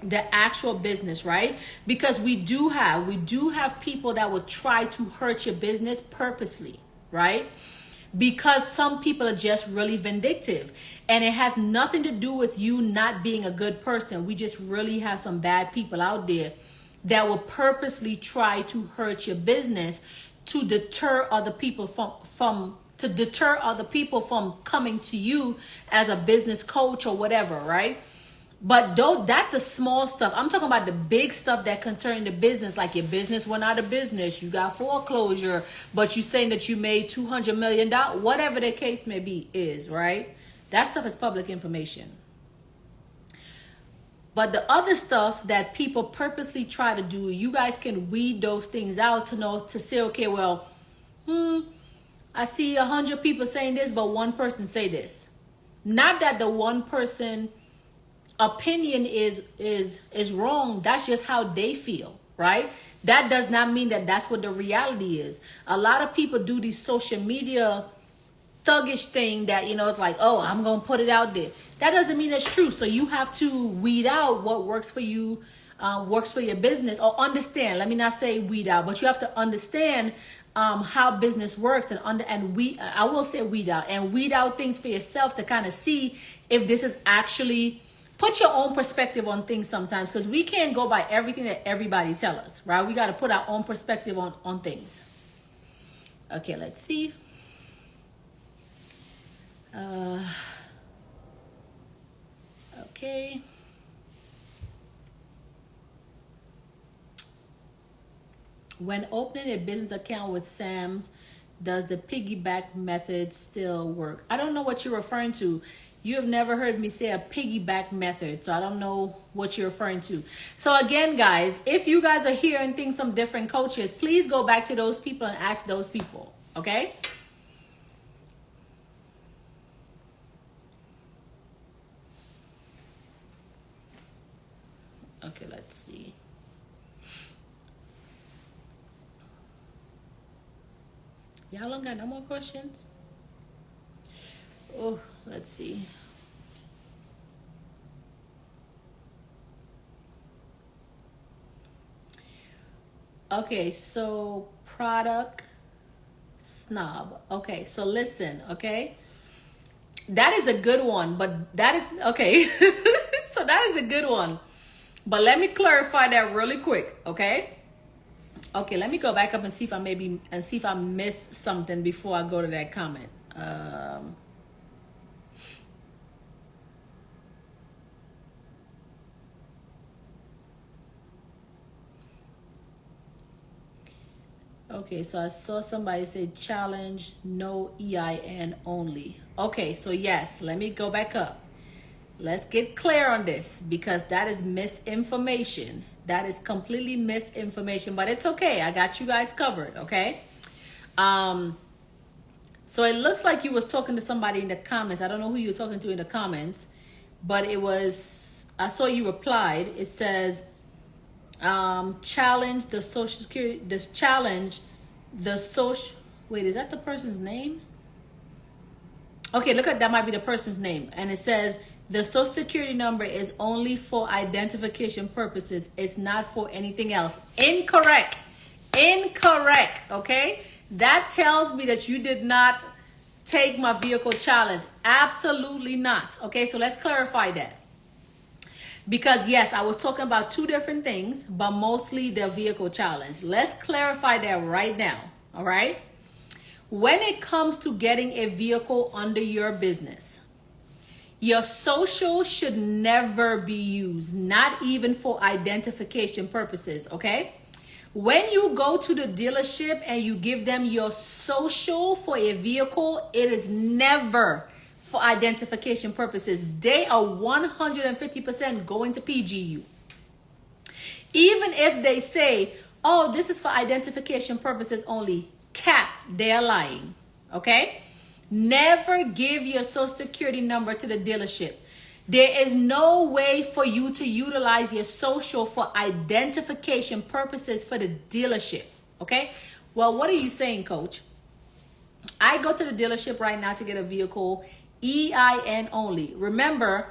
[SPEAKER 1] the actual business, right? Because we do have people that will try to hurt your business purposely, right? Because some people are just really vindictive, and it has nothing to do with you not being a good person. We just really have some bad people out there that will purposely try to hurt your business to deter other people from coming to you as a business coach or whatever, right? But though that's the small stuff, I'm talking about the big stuff that concern the business, like your business went out of business, you got foreclosure, but you saying that you made $200 million, whatever the case may be is, right? That stuff is public information. But the other stuff that people purposely try to do, you guys can weed those things out to know, to say, okay, well, I see 100 people saying this, but one person say this. Not that the one person opinion is wrong. That's just how they feel, right? That does not mean that that's what the reality is. A lot of people do these social media thuggish thing that, it's like, oh, I'm going to put it out there. That doesn't mean it's true. So you have to weed out what works for you, works for your business, or understand. Let me not say weed out, but you have to understand how business works, I will say weed out, and weed out things for yourself to kind of see if this is actually, put your own perspective on things sometimes, because we can't go by everything that everybody tell us, right? We got to put our own perspective on things. Okay, let's see. Okay. When opening a business account with Sam's, does the piggyback method still work? I don't know what you're referring to. You have never heard me say a piggyback method, so I don't know what you're referring to. So again, guys, if you guys are hearing things from different coaches, please go back to those people and ask those people, okay? Y'all don't got no more questions? Oh, let's see. Okay, so product snob. Okay, so listen, okay? That is a good one, but that is okay. So that is a good one. But let me clarify that really quick, okay? Okay, let me go back up and see if I missed something before I go to that comment. Okay, so I saw somebody say challenge, no EIN only. Okay, so yes, let me go back up. Let's get clear on this because that is misinformation. That is completely misinformation, but it's okay. I got you guys covered, okay? So it looks like you was talking to somebody in the comments. I don't know who you were talking to in the comments, but I saw you replied. It says, challenge the social security, wait, is that the person's name? Okay, look at that, might be the person's name. And it says the social security number is only for identification purposes. It's not for anything else. Incorrect. Okay, that tells me that you did not take my vehicle challenge. Absolutely not. Okay, so let's clarify that. Because yes, I was talking about two different things, but mostly the vehicle challenge. Let's clarify that right now, all right? When it comes to getting a vehicle under your business, your social should never be used, not even for identification purposes, okay? When you go to the dealership and you give them your social for a vehicle, it is never for identification purposes. They are 150% going to PGU. Even if they say, oh, this is for identification purposes only, cap, they're lying, okay? Never give your social security number to the dealership. There is no way for you to utilize your social for identification purposes for the dealership, okay? Well, what are you saying, coach? I go to the dealership right now to get a vehicle, EIN only. Remember,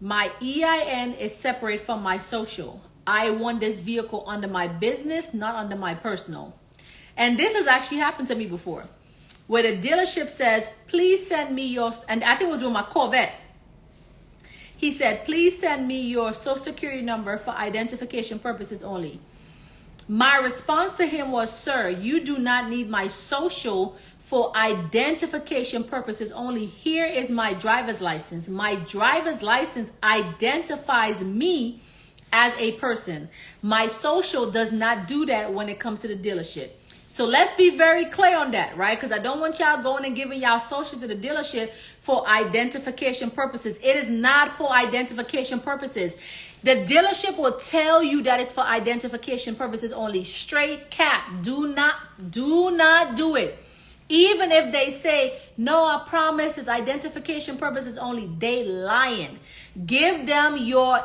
[SPEAKER 1] my EIN is separate from my social. I want this vehicle under my business, not under my personal. And this has actually happened to me before, where the dealership says, please send me your, and I think it was with my Corvette. He said, please send me your social security number for identification purposes only. My response to him was, sir, you do not need my social for identification purposes only. Here is my driver's license. My driver's license identifies me as a person. My social does not do that when it comes to the dealership. So let's be very clear on that, right? Because I don't want y'all going and giving y'all socials to the dealership for identification purposes. It is not for identification purposes. The dealership will tell you that it's for identification purposes only. Straight cap. Do not do it. Even if they say, no, I promise it's identification purposes only, they lying. Give them your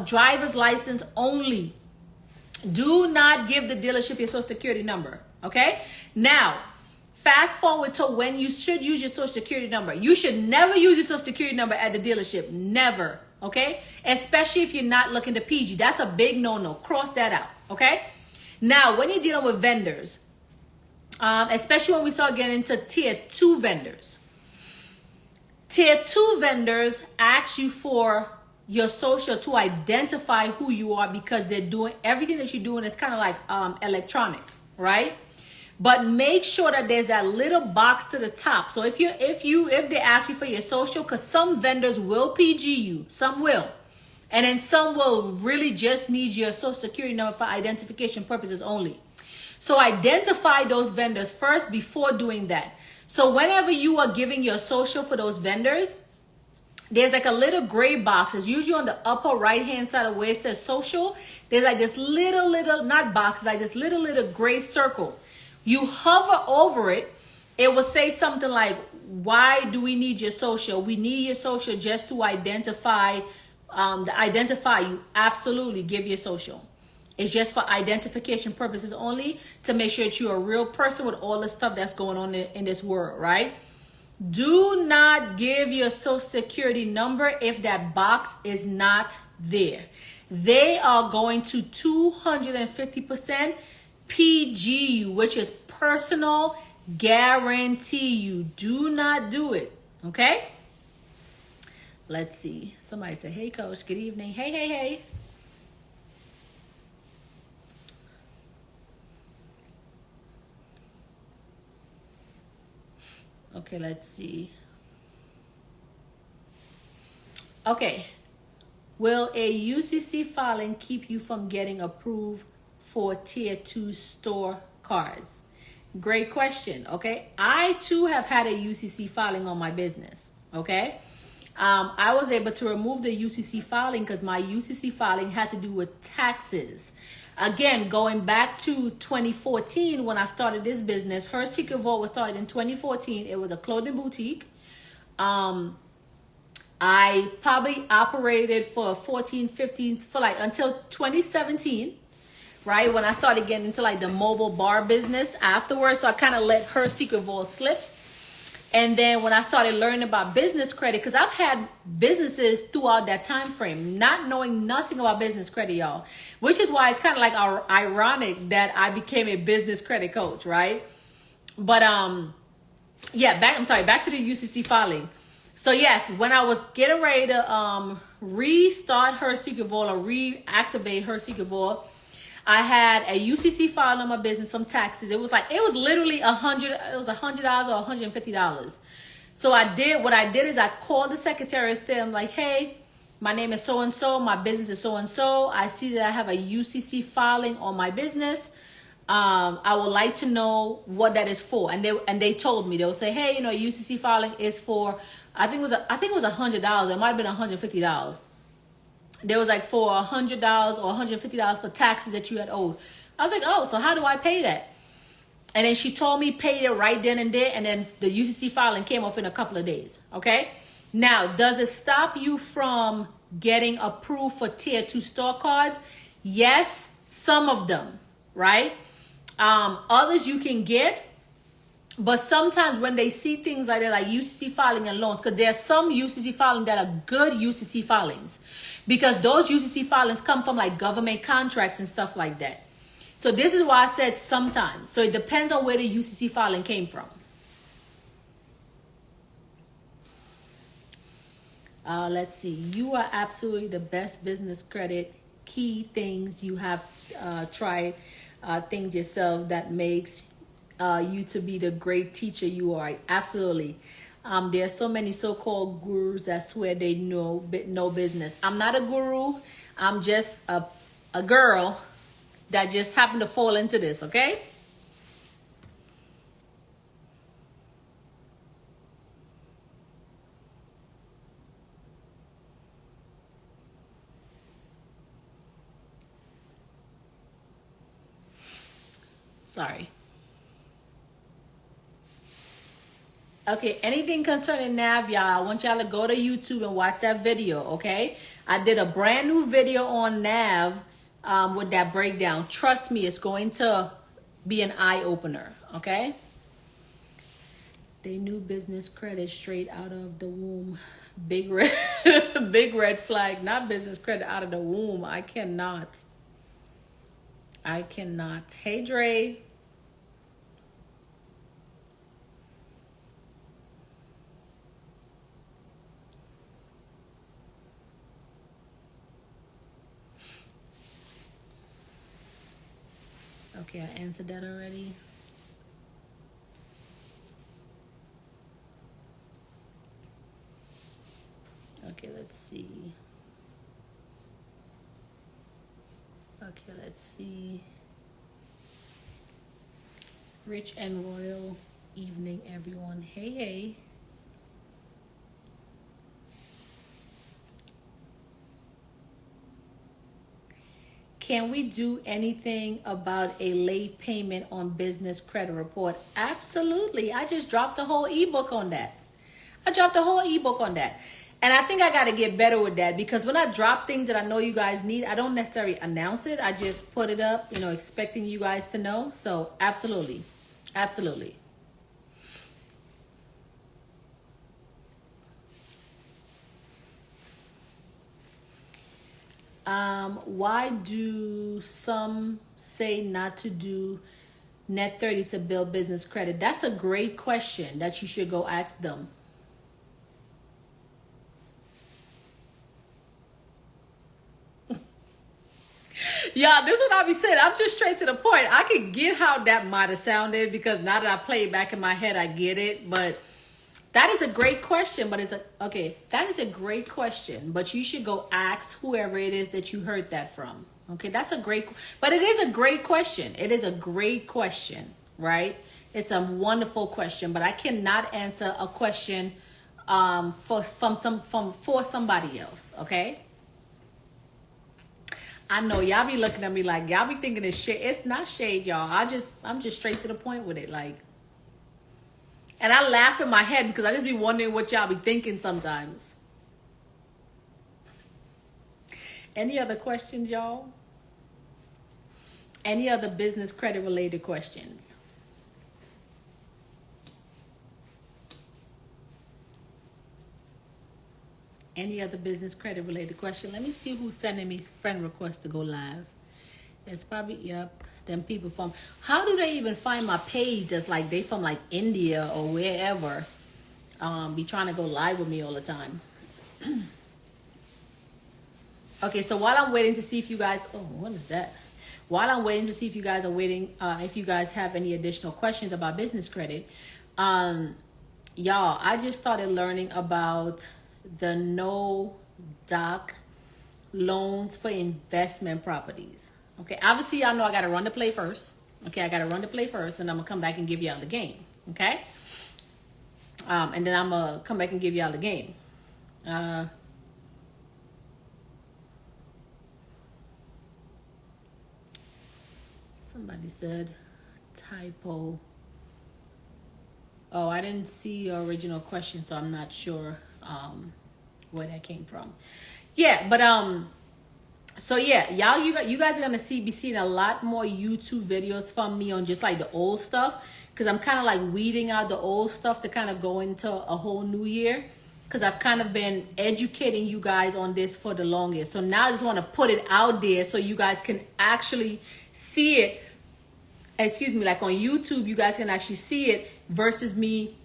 [SPEAKER 1] driver's license only. Do not give the dealership your social security number, okay? Now, fast forward to when you should use your social security number. You should never use your social security number at the dealership. Never, okay? Especially if you're not looking to PG. That's a big no-no. Cross that out, okay? Now, when you're dealing with vendors, especially when we start getting into tier 2 vendors. Tier 2 vendors ask you for your social to identify who you are because they're doing everything that you're doing is kind of like electronic, right? But make sure that there's that little box to the top. So if they ask you for your social, because some vendors will PG you, some will. And then some will really just need your social security number for identification purposes only. So identify those vendors first before doing that. So whenever you are giving your social for those vendors, there's like a little gray box. It's usually on the upper right hand side of where it says social. There's like this little, not box, like this little gray circle. You hover over it. It will say something like, why do we need your social? We need your social just to identify you. Absolutely, give your social. It's just for identification purposes only, to make sure that you're a real person with all the stuff that's going on in this world, right? Do not give your social security number if that box is not there. They are going to 250% PG you, which is personal guarantee you. Do not do it, okay? Let's see. Somebody said, hey, coach, good evening. Hey, hey, hey. Okay, let's see. Okay. Will a UCC filing keep you from getting approved for tier 2 store cards? Great question. Okay. I too have had a UCC filing on my business. Okay. I was able to remove the UCC filing because my UCC filing had to do with taxes. Again, going back to 2014 when I started this business, Her Secret Vault was started in 2014. It was a clothing boutique. I probably operated for 14, 15, for like until 2017, right? When I started getting into like the mobile bar business afterwards. So I kind of let Her Secret Vault slip. And then when I started learning about business credit, because I've had businesses throughout that time frame, not knowing nothing about business credit, y'all, which is why it's kind of like ironic that I became a business credit coach, right? But yeah, back to the UCC filing. So yes, when I was getting ready to restart Her Secret Vault or reactivate Her Secret Vault, I had a UCC file on my business from taxes. It was literally $100 or $150. So what I did is I called the Secretary of State. I'm like, hey, my name is so-and-so. My business is so-and-so. I see that I have a UCC filing on my business. I would like to know what that is for. And they told me, they'll say, hey, UCC filing is for, I think it was $100. It might have been $150. There was like for $100 or $150 for taxes that you had owed. I was like, oh, so how do I pay that? And then she told me pay it right then and there. And then the UCC filing came off in a couple of days. Okay. Now, does it stop you from getting approved for tier 2 store cards? Yes, some of them, right? Others you can get. But sometimes when they see things like that, like UCC filing and loans, because there's some UCC filing that are good UCC filings, because those UCC filings come from like government contracts and stuff like that. So this is why I said sometimes. So it depends on where the UCC filing came from. Let's see. You are absolutely the best business credit. Key things you have tried things yourself that makes you to be the great teacher you are. Absolutely. There's so many so-called gurus that swear they know business. I'm not a guru. I'm just a girl that just happened to fall into this, okay? Sorry. Okay, anything concerning NAV, y'all, I want y'all to go to YouTube and watch that video, okay? I did a brand new video on NAV with that breakdown. Trust me, it's going to be an eye-opener, okay? They knew business credit straight out of the womb. Big red, big red flag. Not business credit out of the womb. I cannot. Hey, Dre. Okay, I answered that already. Okay, let's see. Rich and royal evening, everyone. Hey, hey. Can we do anything about a late payment on business credit report? Absolutely. I just dropped a whole ebook on that. And I think I got to get better with that, because when I drop things that I know you guys need, I don't necessarily announce it. I just put it up, expecting you guys to know. So absolutely. Absolutely. Why do some say not to do net 30s to build business credit? That's a great question that you should go ask them. Yeah, this is what I be saying. I'm just straight to the point. I can get how that might have sounded, because now that I play it back in my head, I get it. But that is a great question. But that is a great question. But you should go ask whoever it is that you heard that from. Okay, but it is a great question. It is a great question, right? It's a wonderful question. But I cannot answer a question for somebody else. Okay. I know y'all be looking at me like y'all be thinking it's shade. It's not shade, y'all. I'm just straight to the point with it, like. And I laugh in my head because I just be wondering what y'all be thinking sometimes. Any other questions, y'all? Any other business credit related questions? Any other business credit related question? Let me see who's sending me friend requests to go live. It's probably, yep, them people from, how do they even find my page? That's like they from like India or wherever, be trying to go live with me all the time. Okay, so while I'm waiting to see if you guys, what is that? While I'm waiting to see if you guys are waiting, if you guys have any additional questions about business credit, y'all, I just started learning about the no doc loans for investment properties. Okay, obviously y'all know I gotta run the play first. Okay, I gotta run the play first, and I'm gonna come back and give y'all the game. Okay, and then I'm gonna come back and give y'all the game. Somebody said typo. Oh, I didn't see your original question, so I'm not sure where that came from. Yeah, but so yeah, y'all, you guys are gonna be seeing a lot more YouTube videos from me on just like the old stuff, because I'm kind of like weeding out the old stuff to kind of go into a whole new year, because I've kind of been educating you guys on this for the longest. So now I just want to put it out there so you guys can actually see it. Excuse me, like on YouTube, you guys can actually see it versus me,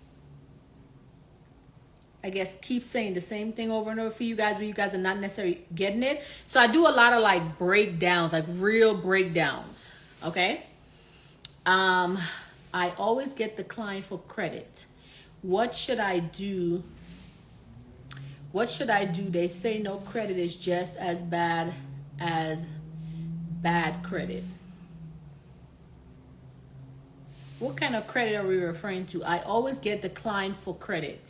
[SPEAKER 1] I guess, keep saying the same thing over and over for you guys, where you guys are not necessarily getting it. So I do a lot of like breakdowns, like real breakdowns. Okay. I always get declined for credit. What should I do? What should I do? They say no credit is just as bad as bad credit. What kind of credit are we referring to? I always get declined for credit.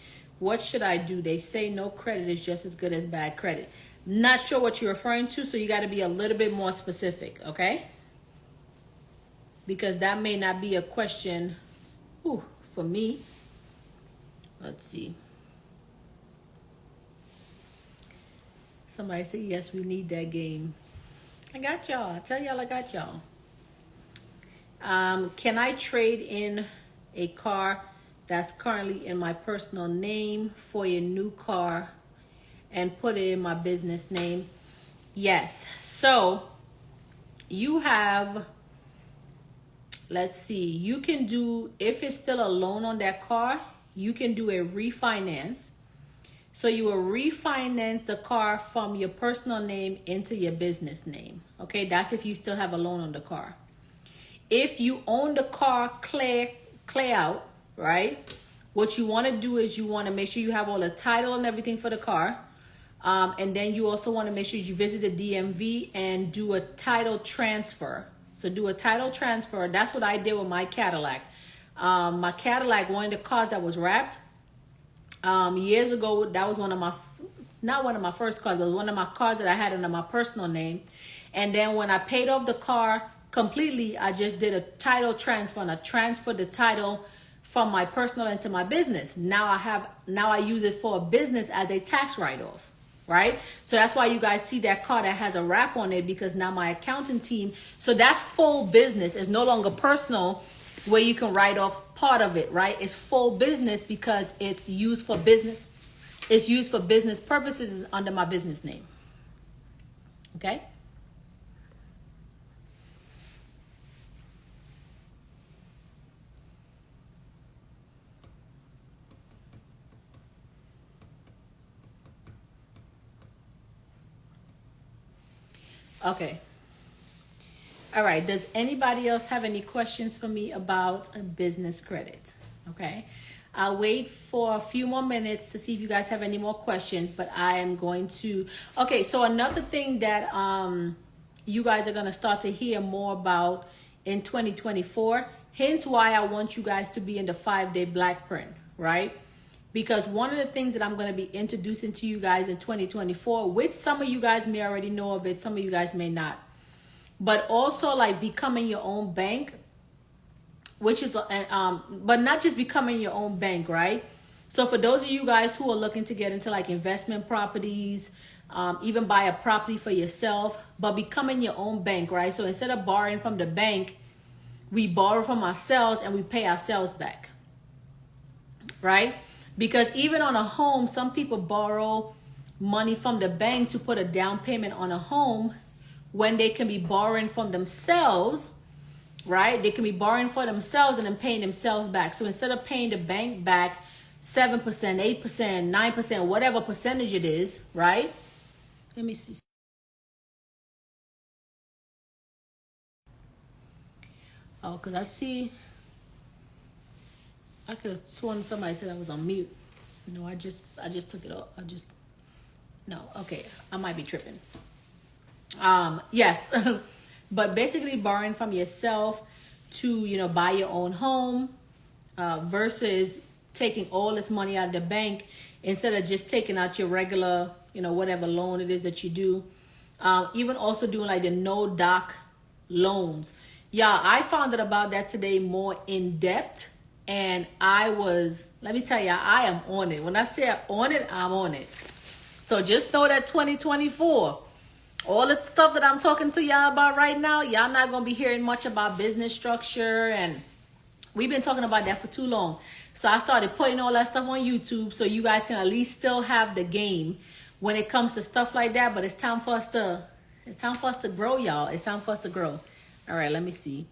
[SPEAKER 1] What should I do? They say no credit is just as good as bad credit. Not sure what you're referring to, so you got to be a little bit more specific, okay? Because that may not be a question for me. Let's see. Somebody say, yes, we need that game. I got y'all. I tell y'all I got y'all. Can I trade in a car that's currently in my personal name for a new car and put it in my business name? Yes. So you have, let's see, you can do, if it's still a loan on that car, you can do a refinance. So you will refinance the car from your personal name into your business name. Okay, that's if you still have a loan on the car. If you own the car clear out, right? What you want to do is you want to make sure you have all the title and everything for the car. And then you also want to make sure you visit the DMV and do a title transfer. So do a title transfer. That's what I did with my Cadillac. My Cadillac, one of the cars that was wrapped years ago, that was not one of my first cars, but one of my cars that I had under my personal name. And then when I paid off the car completely, I just did a title transfer, and I transferred the title from my personal into my business. Now I use it for a business as a tax write-off, right? So that's why you guys see that card that has a wrap on it, because now my accounting team, so that's full business. It's no longer personal where you can write off part of it, right? It's full business because it's used for business. It's used for business purposes. It's under my business name. Okay? Okay. All right. Does anybody else have any questions for me about a business credit? Okay. I'll wait for a few more minutes to see if you guys have any more questions, but I am going to. Okay. So another thing that you guys are going to start to hear more about in 2024, hence why I want you guys to be in the 5-day black print, right? Because one of the things that I'm going to be introducing to you guys in 2024, which some of you guys may already know of it, some of you guys may not, but also like becoming your own bank, which is, but not just becoming your own bank, right? So for those of you guys who are looking to get into like investment properties, even buy a property for yourself, but becoming your own bank, right? So instead of borrowing from the bank, we borrow from ourselves and we pay ourselves back, right? Because even on a home, some people borrow money from the bank to put a down payment on a home when they can be borrowing from themselves, right? They can be borrowing for themselves and then paying themselves back. So instead of paying the bank back 7%, 8%, 9%, whatever percentage it is, right? Let me see. Oh, because I see, I could have sworn somebody said I was on mute. No, I just took it off. No, okay. I might be tripping. Yes. But basically borrowing from yourself to, buy your own home, versus taking all this money out of the bank instead of just taking out your regular, whatever loan it is that you do. Even also doing like the no doc loans. Yeah, I found out about that today more in depth. And let me tell you, I am on it. When I say on it, I'm on it. So just know that 2024, all the stuff that I'm talking to y'all about right now, y'all not going to be hearing much about business structure. And we've been talking about that for too long. So I started putting all that stuff on YouTube so you guys can at least still have the game when it comes to stuff like that. But it's time for us to grow, y'all. It's time for us to grow. All right, let me see.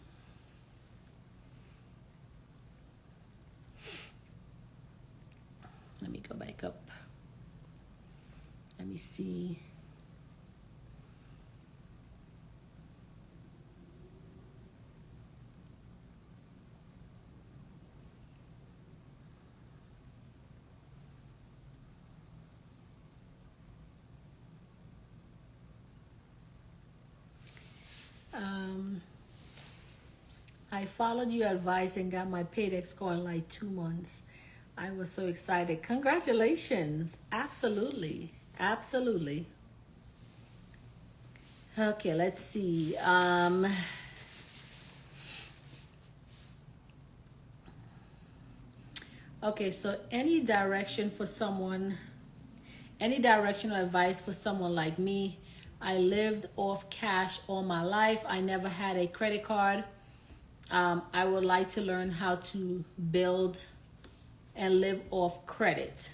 [SPEAKER 1] Let me go back up. Let me see. I followed your advice and got my paydex score in like 2 months. I was so excited. Congratulations. Absolutely. Absolutely. Okay, let's see. Okay, so any direction or advice for someone like me? I lived off cash all my life. I never had a credit card. I would like to learn how to build and live off credit.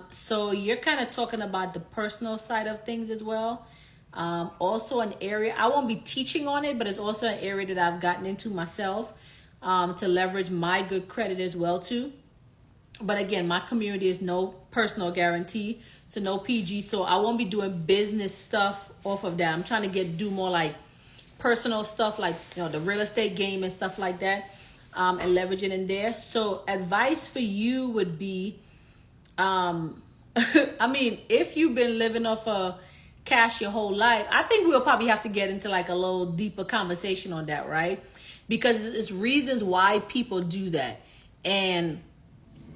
[SPEAKER 1] So you're kind of talking about the personal side of things as well. Also an area, I won't be teaching on it, but it's also an area that I've gotten into myself, to leverage my good credit as well too. But again, my community is no personal guarantee, so no PG. So I won't be doing business stuff off of that. I'm trying to do more like personal stuff, like the real estate game and stuff like that, and leverage it in there. So advice for you would be, I mean, if you've been living off of cash your whole life, I think we'll probably have to get into like a little deeper conversation on that, right? Because it's reasons why people do that. And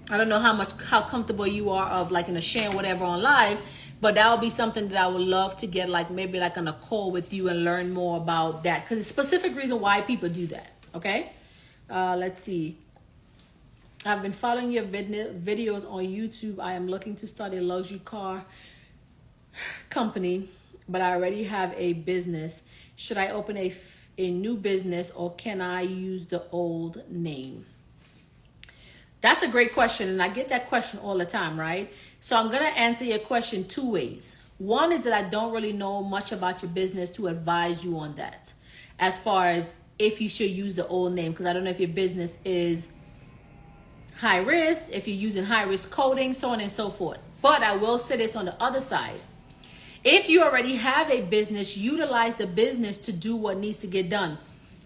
[SPEAKER 1] I don't know how comfortable you are of like sharing whatever on live, but that would be something that I would love to get like maybe like on a call with you and learn more about that, because it's a specific reason why people do that. Okay, let's see. I've been following your videos on YouTube. I am looking to start a luxury car company, but I already have a business. Should I open a new business, or can I use the old name? That's a great question, and I get that question all the time, right? So I'm going to answer your question two ways. One is that I don't really know much about your business to advise you on that, as far as if you should use the old name, because I don't know if your business is high risk, if you're using high risk coding, so on and so forth. But I will say this on the other side. If you already have a business, utilize the business to do what needs to get done.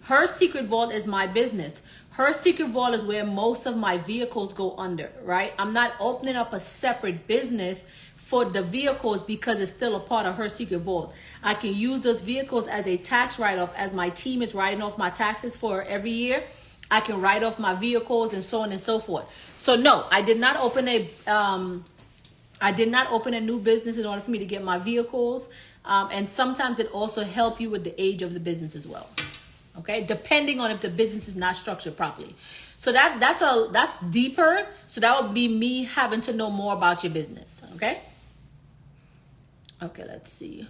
[SPEAKER 1] Her Secret Vault is my business. Her Secret Vault is where most of my vehicles go under, right? I'm not opening up a separate business for the vehicles because it's still a part of Her Secret Vault. I can use those vehicles as a tax write-off, as my team is writing off my taxes for every year. I can write off my vehicles and so on and so forth. So no, I did not open a new business in order for me to get my vehicles. And sometimes it also helps you with the age of the business as well. Okay, depending on if the business is not structured properly. So that's deeper. So that would be me having to know more about your business. Okay. Okay, let's see.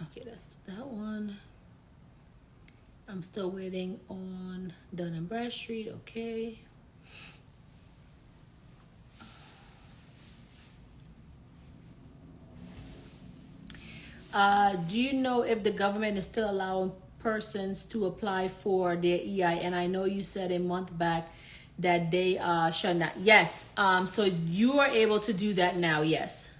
[SPEAKER 1] Okay, that's that one. I'm still waiting on Dun & Bradstreet. Okay. Do you know if the government is still allowing persons to apply for their EIN? I know you said a month back that they shall not. Yes. So you are able to do that now. Yes.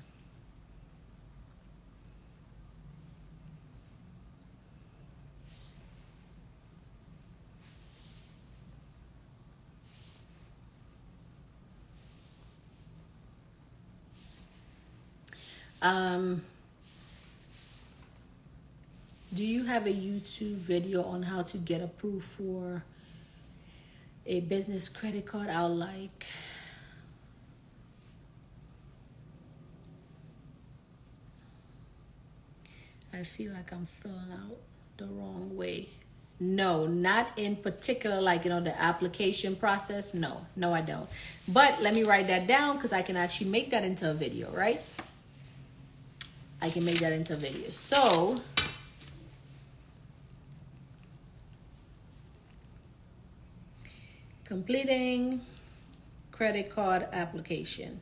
[SPEAKER 1] Do you have a YouTube video on how to get approved for a business credit card? I would like. I feel like I'm filling out the wrong way. No, not in particular, like, the application process. No, I don't. But let me write that down because I can actually make that into a video, right? I can make that into a video. So, completing credit card application.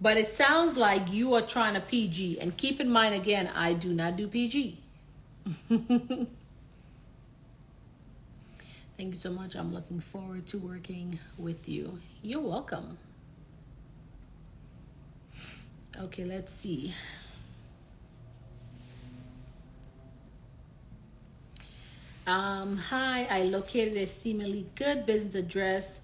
[SPEAKER 1] But it sounds like you are trying to PG. And keep in mind, again, I do not do PG. Thank you so much. I'm looking forward to working with you. You're welcome. Okay, let's see. Hi, I located a seemingly good business address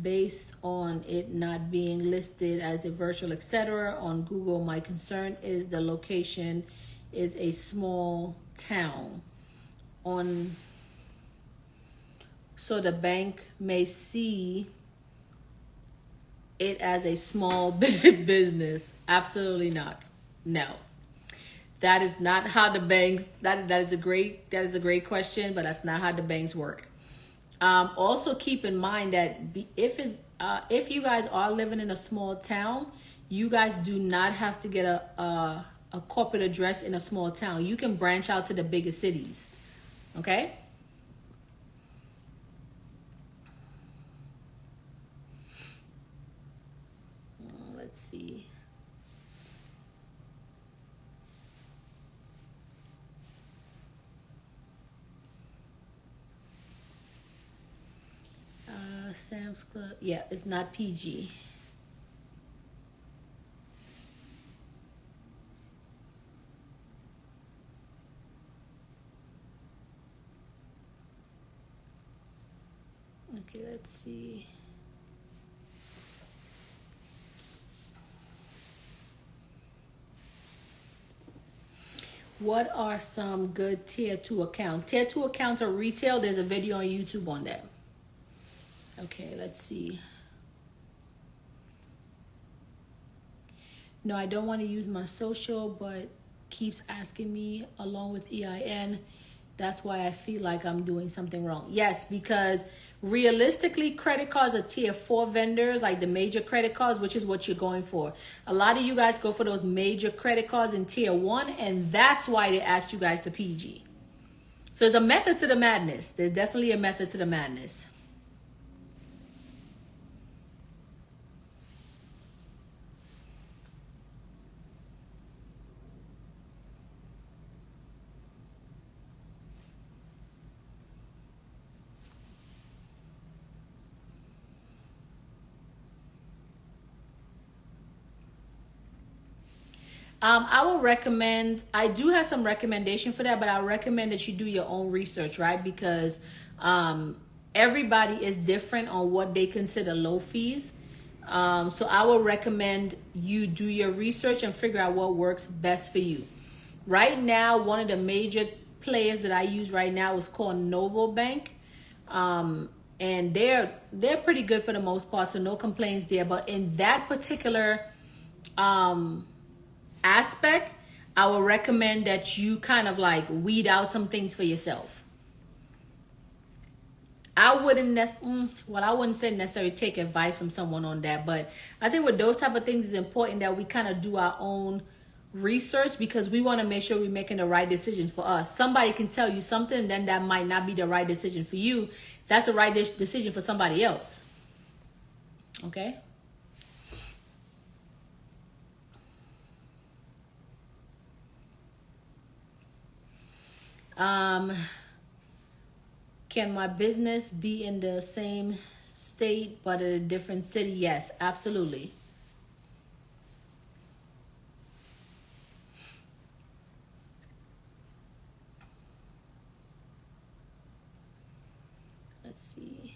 [SPEAKER 1] based on it not being listed as a virtual etc. on Google. My concern is the location is a small town so the bank may see it as a small business. Absolutely not. No. That is not how the banks. That is a great question, but that's not how the banks work. Also, keep in mind that if you guys are living in a small town, you guys do not have to get a corporate address in a small town. You can branch out to the bigger cities. Okay. Let's see. Sam's Club. Yeah, it's not PG. Okay, let's see. What are some good tier 2 accounts? Tier 2 accounts are retail. There's a video on YouTube on that. Okay, let's see. No, I don't want to use my social, but keeps asking me along with EIN. That's why I feel like I'm doing something wrong. Yes, because realistically, credit cards are tier 4 vendors, like the major credit cards, which is what you're going for. A lot of you guys go for those major credit cards in tier 1, and that's why they asked you guys to PG. So there's a method to the madness. There's definitely a method to the madness. I will recommend, I do have some recommendation for that, but I recommend that you do your own research, right? Because everybody is different on what they consider low fees. So I will recommend you do your research and figure out what works best for you. Right now, one of the major players that I use right now is called Novo Bank. And they're pretty good for the most part, so no complaints there. But in that particular aspect, I would recommend that you kind of like weed out some things for yourself. I wouldn't I wouldn't say necessarily take advice from someone on that, but I think with those type of things, it's important that we kind of do our own research, because we want to make sure we're making the right decision for us. Somebody can tell you something, then that might not be the right decision for you. That's the right decision for somebody else. Okay. Can my business be in the same state but in a different city? Yes, absolutely. Let's see.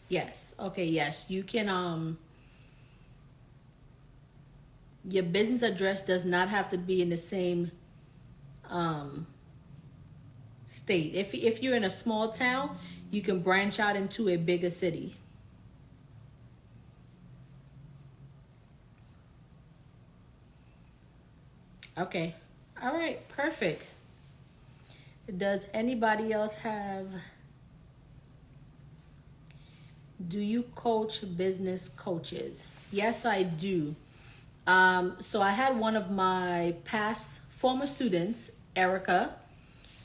[SPEAKER 1] Yes. Okay, yes. You can your business address does not have to be in the same state. If you're in a small town, you can branch out into a bigger city. Okay. All right. Perfect. Does anybody else have? Do you coach business coaches? Yes, I do. So I had one of my past former students, Erica.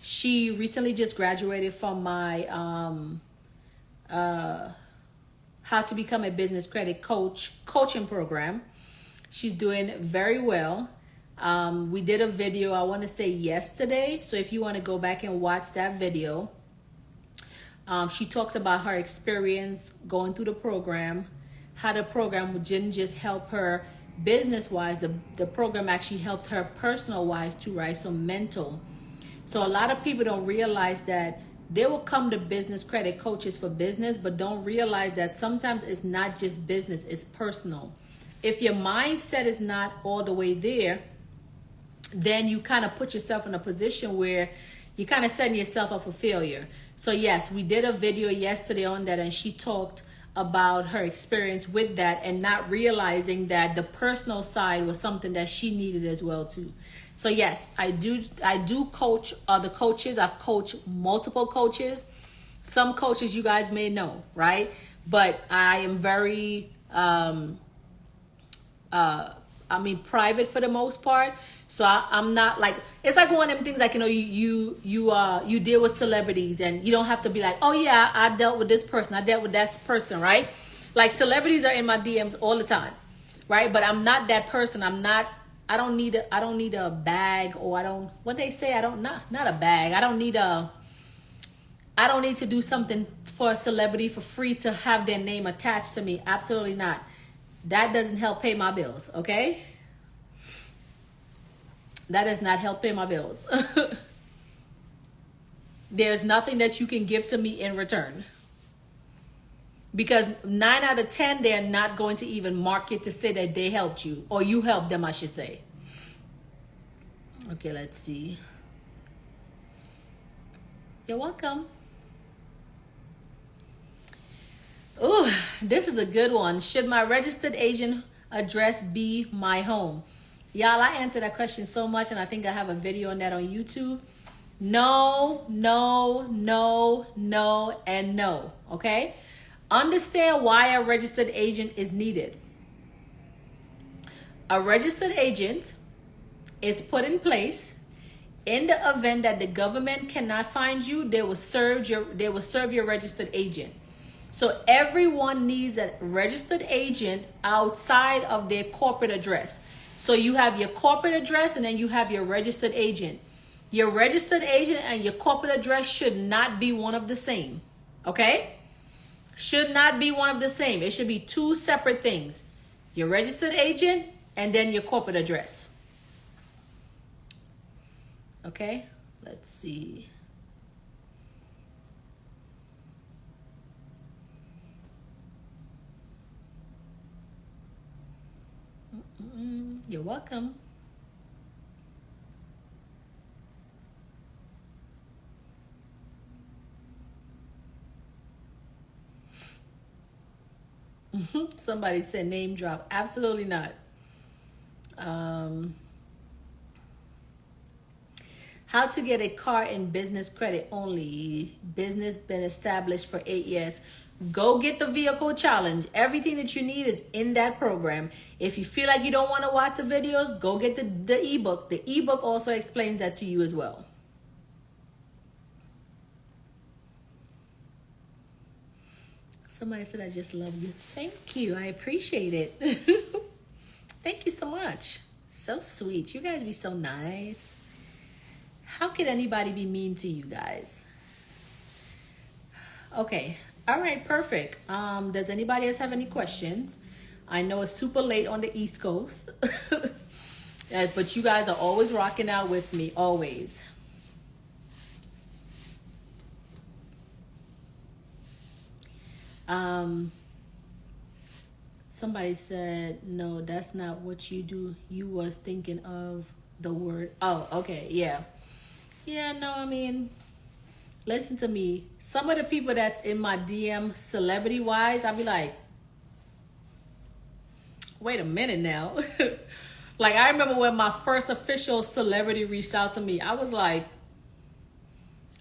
[SPEAKER 1] She recently just graduated from my How to Become a Business Credit Coach coaching program. She's doing very well. We did a video, I want to say yesterday. So if you want to go back and watch that video, she talks about her experience going through the program, how the program didn't just help her business-wise, the program actually helped her personal-wise too, right? So mental. So a lot of people don't realize that they will come to business credit coaches for business, but don't realize that sometimes it's not just business, it's personal. If your mindset is not all the way there, then you kind of put yourself in a position where you're kind of setting yourself up for failure. So yes, we did a video yesterday on that, and she talked about her experience with that and not realizing that the personal side was something that she needed as well too. So yes, I do coach other coaches. I've coached multiple coaches. Some coaches you guys may know, right? But I am very private for the most part. So I'm not like, it's like one of them things like, you deal with celebrities, and you don't have to be like, oh yeah, I dealt with this person, I dealt with that person, right? Like celebrities are in my DMs all the time, right? But I'm not that person. I don't need a bag, or what they say, not a bag. I don't need to do something for a celebrity for free to have their name attached to me. Absolutely not. That doesn't help pay my bills, okay? That does not help pay my bills. There's nothing that you can give to me in return. Because 9 out of 10, they're not going to even mark it to say that they helped you, or you helped them, I should say. Okay, let's see. You're welcome. Ooh. This is a good one. Should my registered agent address be my home? Y'all, I answered that question so much, and I think I have a video on that on YouTube. No, no, no, no, and no. Okay? Understand why a registered agent is needed. A registered agent is put in place in the event that the government cannot find you. They will serve your registered agent. So everyone needs a registered agent outside of their corporate address. So you have your corporate address and then you have your registered agent. Your registered agent and your corporate address should not be one of the same. Okay? Should not be one of the same. It should be two separate things. Your registered agent and then your corporate address. Okay? Let's see. You're welcome. Somebody said name drop. Absolutely not. How to get a car in business credit only. Business been established for 8 years. Go get the vehicle challenge. Everything that you need is in that program. If you feel like you don't want to watch the videos, go get the ebook. The ebook also explains that to you as well. Somebody said, I just love you. Thank you. I appreciate it. Thank you so much. So sweet. You guys be so nice. How could anybody be mean to you guys? Okay. All right. Perfect. Does anybody else have any questions? I know it's super late on the East Coast. But you guys are always rocking out with me. Always. Somebody said, no, that's not what you do. You was thinking of the word. Oh, okay. Yeah. Yeah, no, I mean, listen to me. Some of the people that's in my DM celebrity wise, I'll be like, wait a minute now. Like, I remember when my first official celebrity reached out to me, I was like,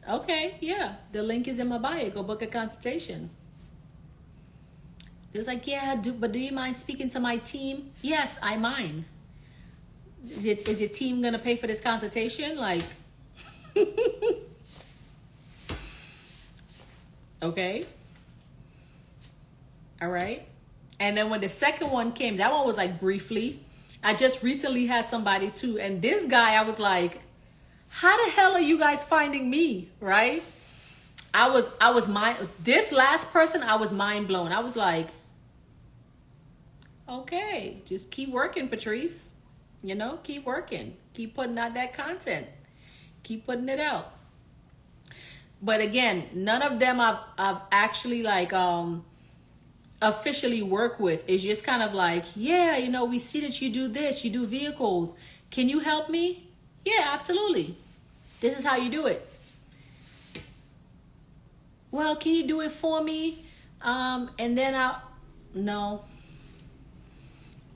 [SPEAKER 1] okay, yeah, the link is in my bio. Go book a consultation. It was like, yeah, but do you mind speaking to my team? Yes, I mind. Is your team going to pay for this consultation? Like, okay. All right. And then when the second one came, that one was like briefly. I just recently had somebody too. And this guy, I was like, how the hell are you guys finding me? Right? This last person, I was mind blown. I was like, okay, just keep working, Patrice. You know, keep working. Keep putting out that content. Keep putting it out. But again, none of them I've actually like officially worked with. It's just kind of like, yeah, you know, we see that you do this, you do vehicles. Can you help me? Yeah, absolutely. This is how you do it. Well, can you do it for me? And then no.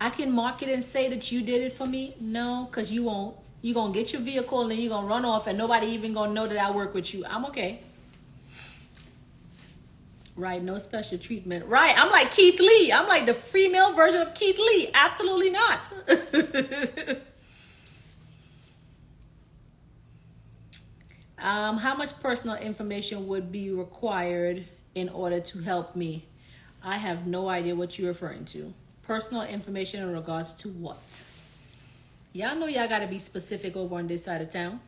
[SPEAKER 1] I can mark it and say that you did it for me. No, because you won't. You're going to get your vehicle and then you're going to run off and nobody even going to know that I work with you. I'm okay. Right, no special treatment. Right, I'm like Keith Lee. I'm like the female version of Keith Lee. Absolutely not. How much personal information would be required in order to help me? I have no idea what you're referring to. Personal information in regards to what? Y'all know y'all got to be specific over on this side of town.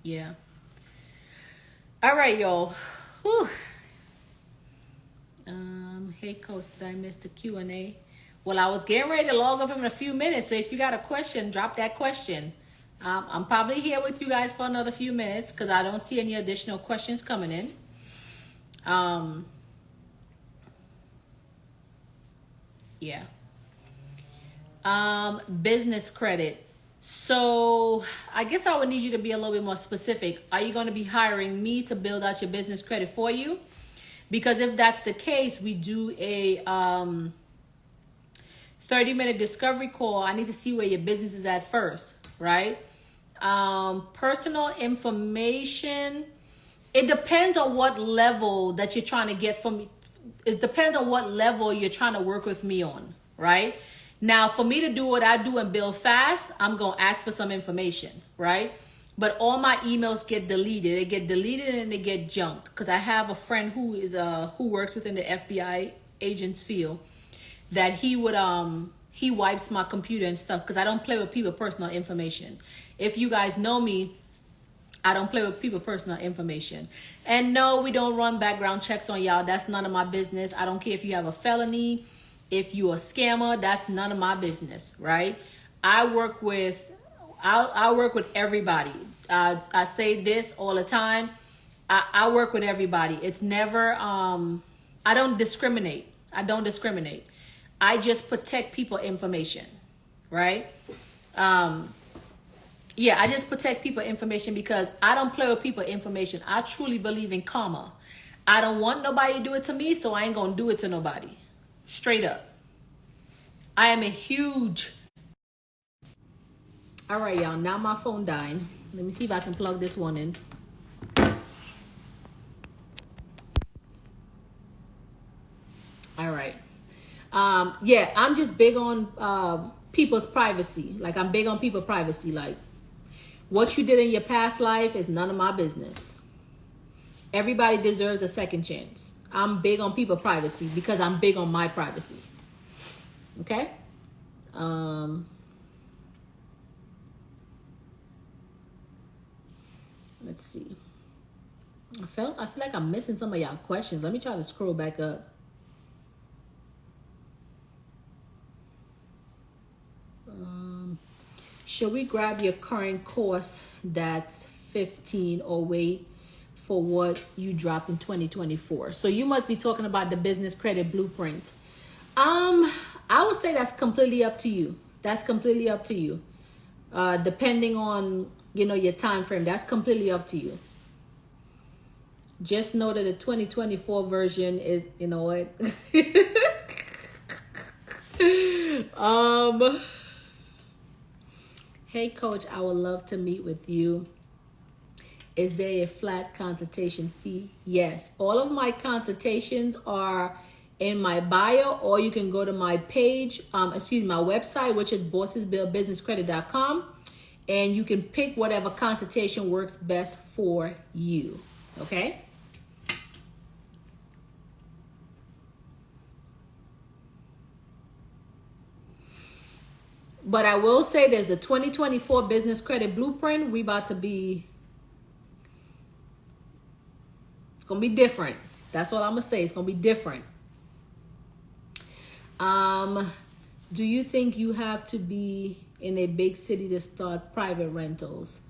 [SPEAKER 1] Yeah. All right, y'all. Whew. Hey, Coach, did I miss the Q&A? Well, I was getting ready to log off in a few minutes, so if you got a question, drop that question. I'm probably here with you guys for another few minutes because I don't see any additional questions coming in. Yeah. Business credit. So I guess I would need you to be a little bit more specific. Are you going to be hiring me to build out your business credit for you? Because if that's the case, we do a 30-minute discovery call. I need to see where your business is at first, right? Personal information, it depends on what level that you're trying to get from. It depends on what level you're trying to work with me on, right? Now, for me to do what I do and build fast, I'm going to ask for some information, right? But all my emails get deleted. They get deleted and they get junked because I have a friend who works within the FBI agents field that he wipes my computer and stuff because I don't play with people's personal information. If you guys know me, I don't play with people's personal information. And no, we don't run background checks on y'all. That's none of my business. I don't care if you have a felony, if you're a scammer, that's none of my business, right? I work with everybody. I say this all the time. I work with everybody. It's never, I don't discriminate. I just protect people information, right? Yeah, I just protect people information because I don't play with people information. I truly believe in karma. I don't want nobody to do it to me, so I ain't gonna do it to nobody. Straight up. I am a huge... All right, y'all, now my phone dying. Let me see if I can plug this one in. All right. Yeah, I'm just big on people's privacy. Like, I'm big on people's privacy. Like, what you did in your past life is none of my business. Everybody deserves a second chance. I'm big on people's privacy because I'm big on my privacy. Okay? Let's see. I feel like I'm missing some of y'all questions. Let me try to scroll back up. Should we grab your current course that's $1508 for what you dropped in 2024? So you must be talking about the business credit blueprint. I would say that's completely up to you. That's completely up to you. Depending on, your time frame, that's completely up to you. Just know that the 2024 version is, what? Hey, coach, I would love to meet with you. Is there a flat consultation fee? Yes. All of my consultations are in my bio, or you can go to my page, my website, which is bossesbuildbusinesscredit.com, and you can pick whatever consultation works best for you. Okay? But I will say there's a 2024 business credit blueprint. It's going to be different. That's what I'm going to say. It's going to be different. Do you think you have to be in a big city to start private rentals?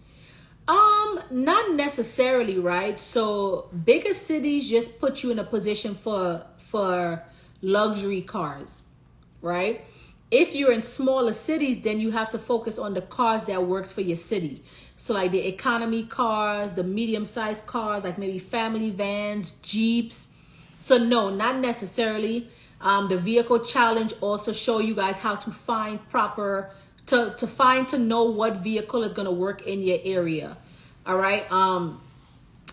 [SPEAKER 1] Not necessarily, right? So bigger cities just put you in a position for luxury cars, right? If you're in smaller cities, then you have to focus on the cars that works for your city. So like the economy cars, the medium-sized cars, like maybe family vans, Jeeps. So no, not necessarily. The vehicle challenge also show you guys how to find to know what vehicle is going to work in your area. All right. I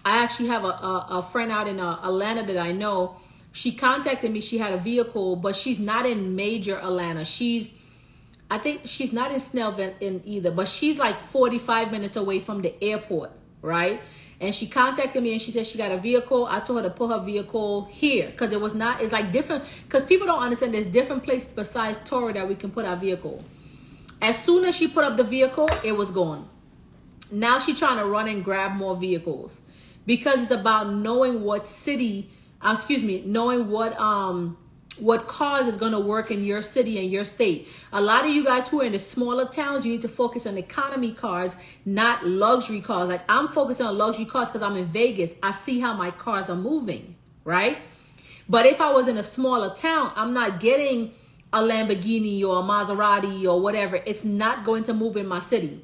[SPEAKER 1] actually have a friend out in Atlanta that I know. She contacted me. She had a vehicle, but she's not in major Atlanta. I think she's not in Snellville either, but she's like 45 minutes away from the airport, right? And she contacted me and she said she got a vehicle. I told her to put her vehicle here because it's like different, because people don't understand there's different places besides Torrey that we can put our vehicle. As soon as she put up the vehicle, it was gone. Now she's trying to run and grab more vehicles because it's about knowing what what cars is going to work in your city and your state. A lot of you guys who are in the smaller towns, you need to focus on economy cars, not luxury cars. Like I'm focusing on luxury cars because I'm in Vegas. I see how my cars are moving, right? But if I was in a smaller town, I'm not getting a Lamborghini or a Maserati or whatever. It's not going to move in my city.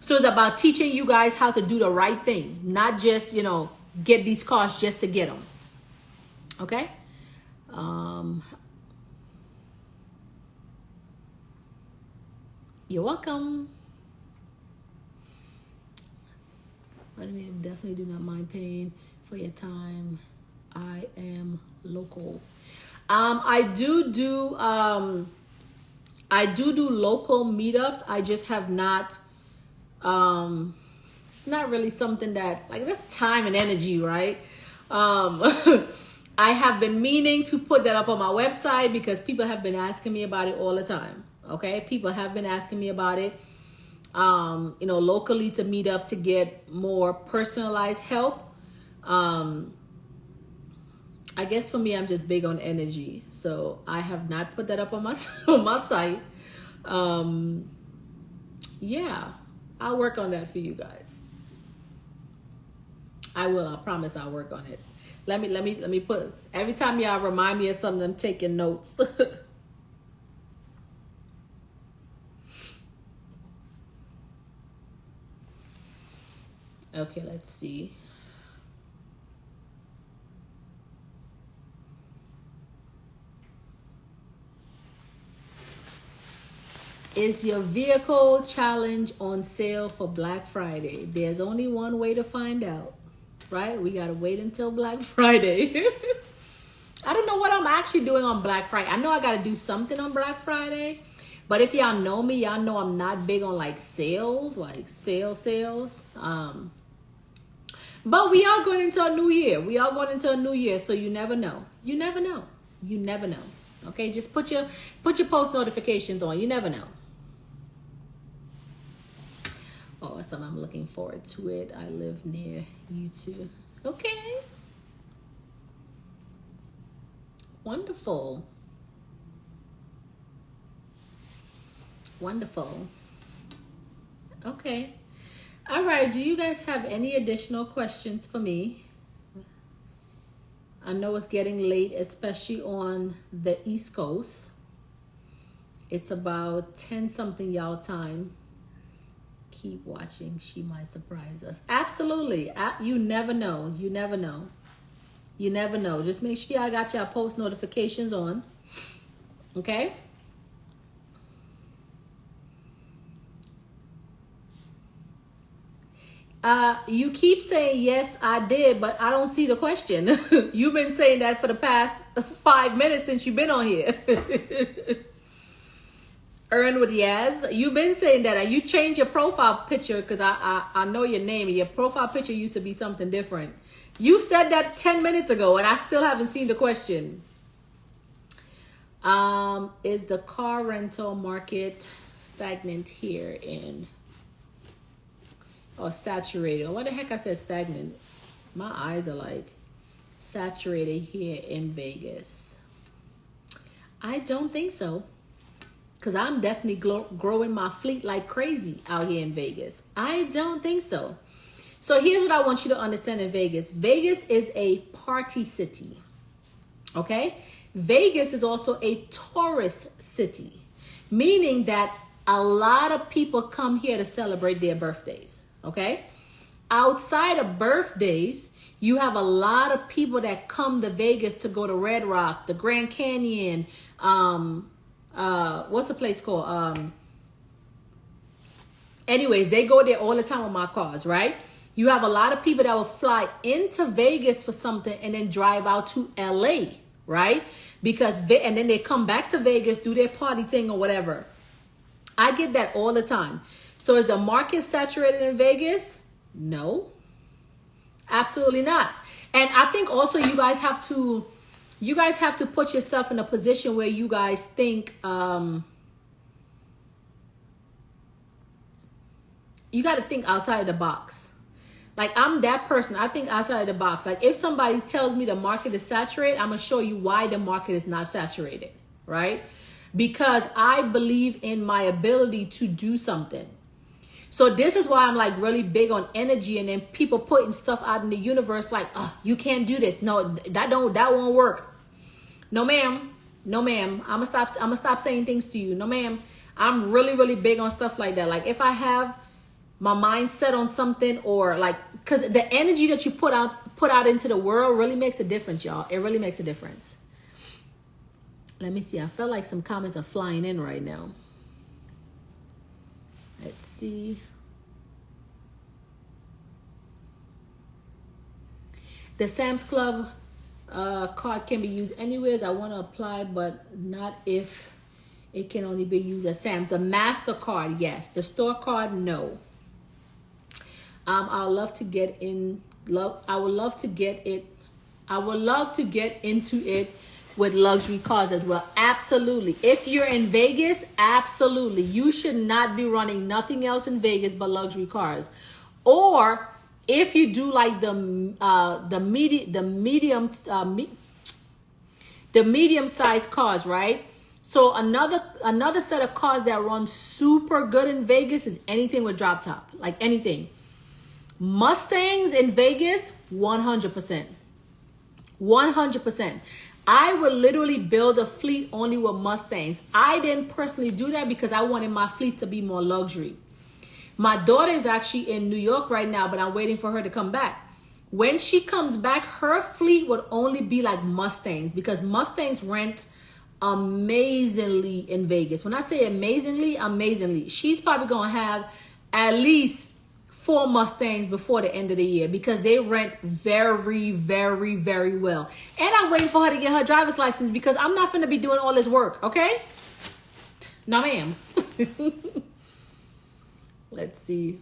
[SPEAKER 1] So it's about teaching you guys how to do the right thing, not just, get these cars just to get them. Okay? You're welcome. I mean, definitely do not mind paying for your time. I am local. I do local meetups. I just have not. It's not really something that, like, that's time and energy, right? I have been meaning to put that up on my website because people have been asking me about it all the time. Okay, people have been asking me about it. Locally to meet up to get more personalized help. I guess for me, I'm just big on energy, so I have not put that up on my site. Yeah, I'll work on that for you guys. I will. I promise I'll work on it. Let me put, every time y'all remind me of something, I'm taking notes. Okay, let's see. Is your vehicle challenge on sale for Black Friday? There's only one way to find out, right? We got to wait until Black Friday. I don't know what I'm actually doing on Black Friday. I know I got to do something on Black Friday, but if y'all know me, y'all know I'm not big on like sales, like sales. But we are going into a new year. So you never know. Okay, just put your post notifications on. You never know. Oh, so I'm looking forward to it. I live near you too. Okay. Wonderful. Okay. All right. Do you guys have any additional questions for me? I know it's getting late, especially on the East Coast. It's about 10 something y'all time. Keep watching. She might surprise us. Absolutely. You never know. Just make sure y'all got y'all post notifications on. Okay? You keep saying, yes, I did, but I don't see the question. You've been saying that for the past 5 minutes since you've been on here. Earn with Yaz. You've been saying that. You changed your profile picture because I know your name. Your profile picture used to be something different. You said that 10 minutes ago, and I still haven't seen the question. Is the car rental market stagnant here in... or saturated? What the heck I said stagnant? My eyes are like saturated here in Vegas. I don't think so. Because I'm definitely growing my fleet like crazy out here in Vegas. I don't think so. So here's what I want you to understand in Vegas. Vegas is a party city. Okay? Vegas is also a tourist city. Meaning that a lot of people come here to celebrate their birthdays. Okay? Outside of birthdays, you have a lot of people that come to Vegas to go to Red Rock, the Grand Canyon, what's the place called? Anyways, they go there all the time with my cars, right? You have a lot of people that will fly into Vegas for something and then drive out to LA, right? And then they come back to Vegas, do their party thing or whatever. I get that all the time. So is the market saturated in Vegas? No, absolutely not. And I think also you guys have to put yourself in a position where you guys think, you got to think outside of the box. Like, I'm that person. I think outside of the box. Like, if somebody tells me the market is saturated, I'm going to show you why the market is not saturated, right? Because I believe in my ability to do something. So this is why I'm like really big on energy, and then people putting stuff out in the universe like, oh, you can't do this. No, that won't work. No, ma'am. No, ma'am. I'm gonna stop saying things to you. No, ma'am. I'm really, really big on stuff like that. Like if I have my mind set on something, or like, because the energy that you put out into the world really makes a difference, y'all. It really makes a difference. Let me see. I feel like some comments are flying in right now. Let's see. The Sam's Club card can be used anywhere. I want to apply, but not if it can only be used at Sam's. The MasterCard, yes. The store card, no. I would love to get in. I would love to get it. I would love to get into it with luxury cars as well. Absolutely. If you're in Vegas, absolutely. You should not be running nothing else in Vegas but luxury cars. Or if you do like the medium sized cars, right? So another set of cars that run super good in Vegas is anything with drop top, like anything. Mustangs in Vegas, 100%. 100%. I would literally build a fleet only with Mustangs. I didn't personally do that because I wanted my fleets to be more luxury. My daughter is actually in New York right now, but I'm waiting for her to come back. When she comes back, her fleet would only be like Mustangs, because Mustangs rent amazingly in Vegas. When I say amazingly, amazingly. She's probably going to have at least 4 Mustangs before the end of the year, because they rent very, very, very well. And I'm waiting for her to get her driver's license, because I'm not going to be doing all this work, okay? No, ma'am. Let's see.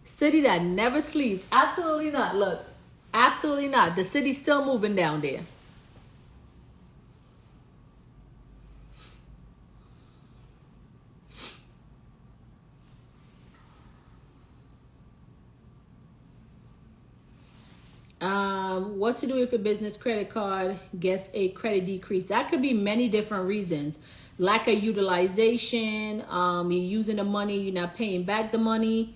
[SPEAKER 1] City that never sleeps. Absolutely not. Look, absolutely not. The city's still moving down there. What to do if a business credit card gets a credit decrease? That could be many different reasons. Lack of utilization, you're using the money, you're not paying back the money.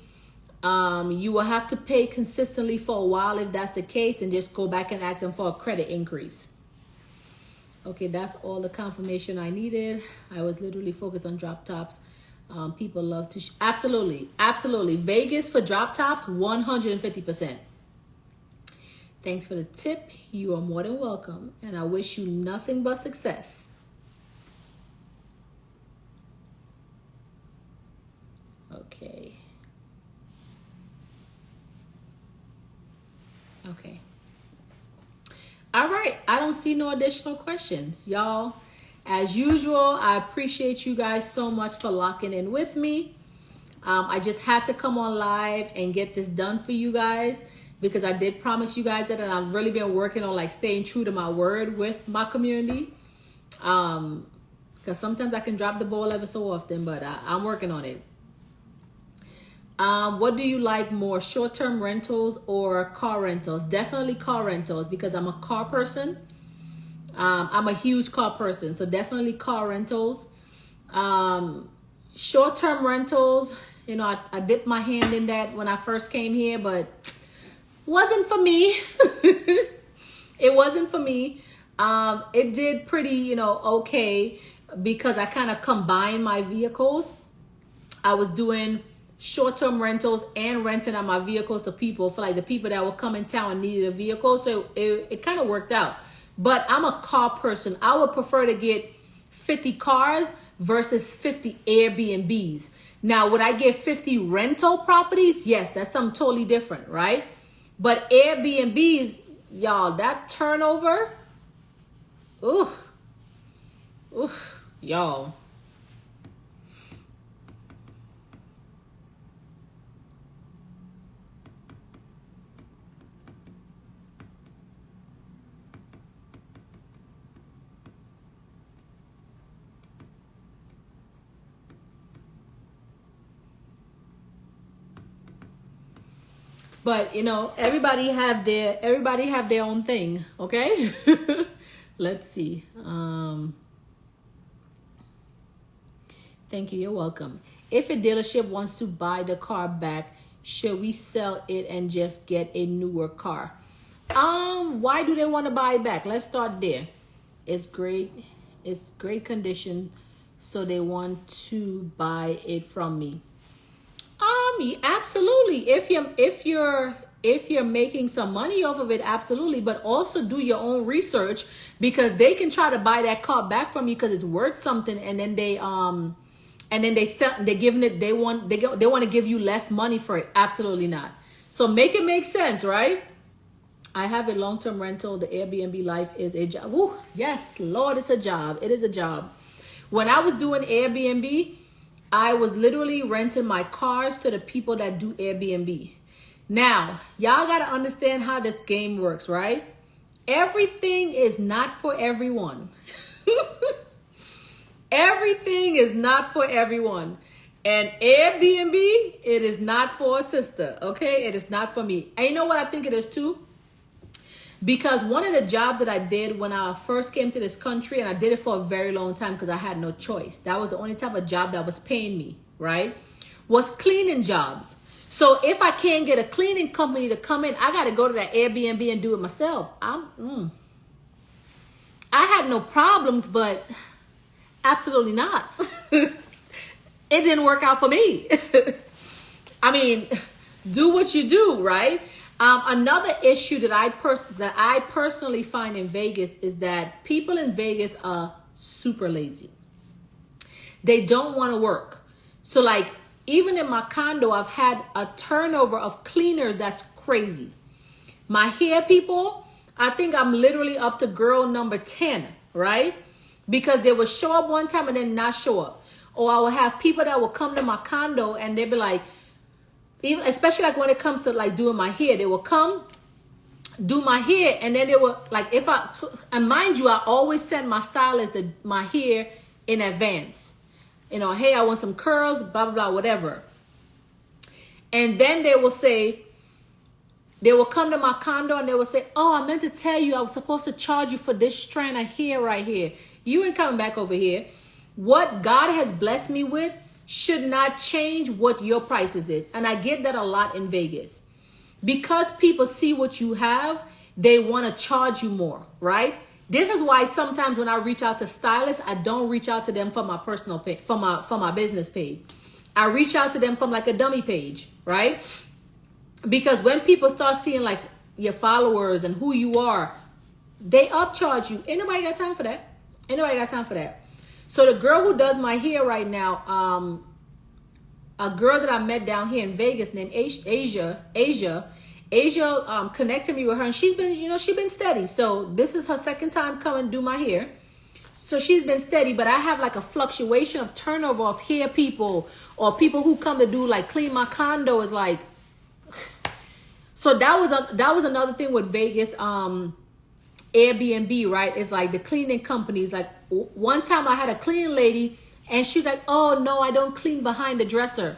[SPEAKER 1] You will have to pay consistently for a while if that's the case, and just go back and ask them for a credit increase. Okay, that's all the confirmation I needed. I was literally focused on drop tops. People love to absolutely, absolutely. Vegas for drop tops, 150%. Thanks for the tip. You are more than welcome, and I wish you nothing but success. Okay. Okay. All right. I don't see no additional questions, y'all. As usual, I appreciate you guys so much for locking in with me. I just had to come on live and get this done for you guys, because I did promise you guys that, and I've really been working on like staying true to my word with my community. Because sometimes I can drop the ball ever so often, but I'm working on it. What do you like more, short-term rentals or car rentals? Definitely car rentals, because I'm a car person. I'm a huge car person, so definitely car rentals. Short-term rentals, you know, I dipped my hand in that when I first came here, but wasn't for me. It wasn't for me. It did pretty, okay, because I kind of combined my vehicles. I was doing short-term rentals and renting out my vehicles to people, for like the people that would come in town and needed a vehicle. So it kind of worked out. But I'm a car person. I would prefer to get 50 cars versus 50 Airbnbs. Now, would I get 50 rental properties? Yes, that's something totally different, right? But Airbnbs, y'all, that turnover, ooh, y'all. But everybody have their own thing, okay? Let's see. Thank you. You're welcome. If a dealership wants to buy the car back, should we sell it and just get a newer car? Why do they want to buy it back? Let's start there. It's great. It's great condition, so they want to buy it from me. Absolutely. If you're making some money off of it, absolutely. But also do your own research, because they can try to buy that car back from you because it's worth something, and then they sell. They're giving it. They want to give you less money for it. Absolutely not. So make it make sense, right? I have a long-term rental. The Airbnb life is a job. Woo, yes, Lord, it's a job. It is a job. When I was doing Airbnb, I was literally renting my cars to the people that do Airbnb. Now, y'all got to understand how this game works, right? Everything is not for everyone. Everything is not for everyone. And Airbnb, it is not for a sister, okay? It is not for me. And you know what I think it is too? Because one of the jobs that I did when I first came to this country, and I did it for a very long time because I had no choice. That was the only type of job that was paying me, right? Was cleaning jobs. So if I can't get a cleaning company to come in, I got to go to that Airbnb and do it myself. I had no problems, but absolutely not. It didn't work out for me. I mean, do what you do, right? Another issue that I personally find in Vegas is that people in Vegas are super lazy. They don't want to work. So like, even in my condo, I've had a turnover of cleaners that's crazy. My hair people, I think I'm literally up to girl number 10, right? Because they would show up one time and then not show up. Or I will have people that will come to my condo and they'll be like, even especially like when it comes to like doing my hair, they will come do my hair, and then they will like, and mind you, I always send my stylist my hair in advance. You know, hey, I want some curls, blah blah blah, whatever. And then they will come to my condo and they will say, oh, I meant to tell you I was supposed to charge you for this strand of hair right here. You ain't coming back over here. What God has blessed me with should not change what your prices is. And I get that a lot in Vegas. Because people see what you have, they want to charge you more, right? This is why sometimes when I reach out to stylists, I don't reach out to them from my personal page, from my business page. I reach out to them from like a dummy page, right? Because when people start seeing like your followers and who you are, they upcharge you. Ain't nobody got time for that. Ain't nobody got time for that. So the girl who does my hair right now, a girl that I met down here in Vegas named Asia connected me with her, and she's been steady. So this is her second time coming to do my hair. So she's been steady, but I have like a fluctuation of turnover of hair people or people who come to do like clean my condo is like. So that was another thing with Vegas. Airbnb, right? It's like the cleaning companies. Like one time I had a cleaning lady and she's like, oh no, I don't clean behind the dresser.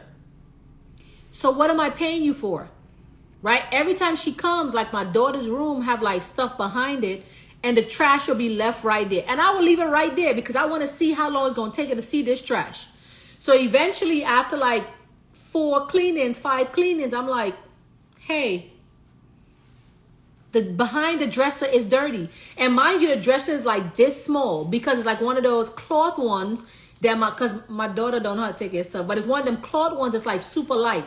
[SPEAKER 1] So what am I paying you for? Right? Every time she comes, like my daughter's room have like stuff behind it and the trash will be left right there. And I will leave it right there because I want to see how long it's going to take her to see this trash. So eventually after like 5 cleanings, I'm like, hey, the behind the dresser is dirty. And mind you, the dresser is like this small because it's like one of those cloth ones that because my daughter don't know how to take care of stuff, but it's one of them cloth ones that's like super light.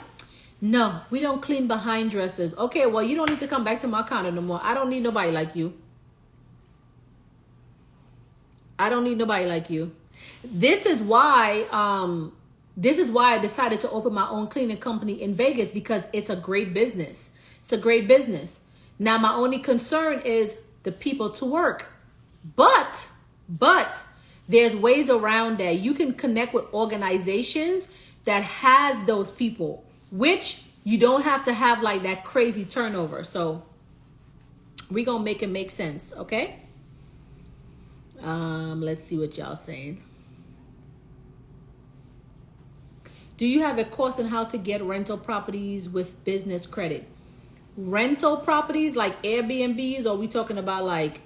[SPEAKER 1] No, we don't clean behind dressers. Okay, well, you don't need to come back to my condo no more. I don't need nobody like you. I don't need nobody like you. This is why I decided to open my own cleaning company in Vegas, because it's a great business. It's a great business. Now, my only concern is the people to work. But there's ways around that. You can connect with organizations that has those people, which you don't have to have like that crazy turnover. So we're going to make it make sense, okay? Let's see what y'all saying. Do you have a course on how to get rental properties with business credit? Rental properties like Airbnbs, or are we talking about like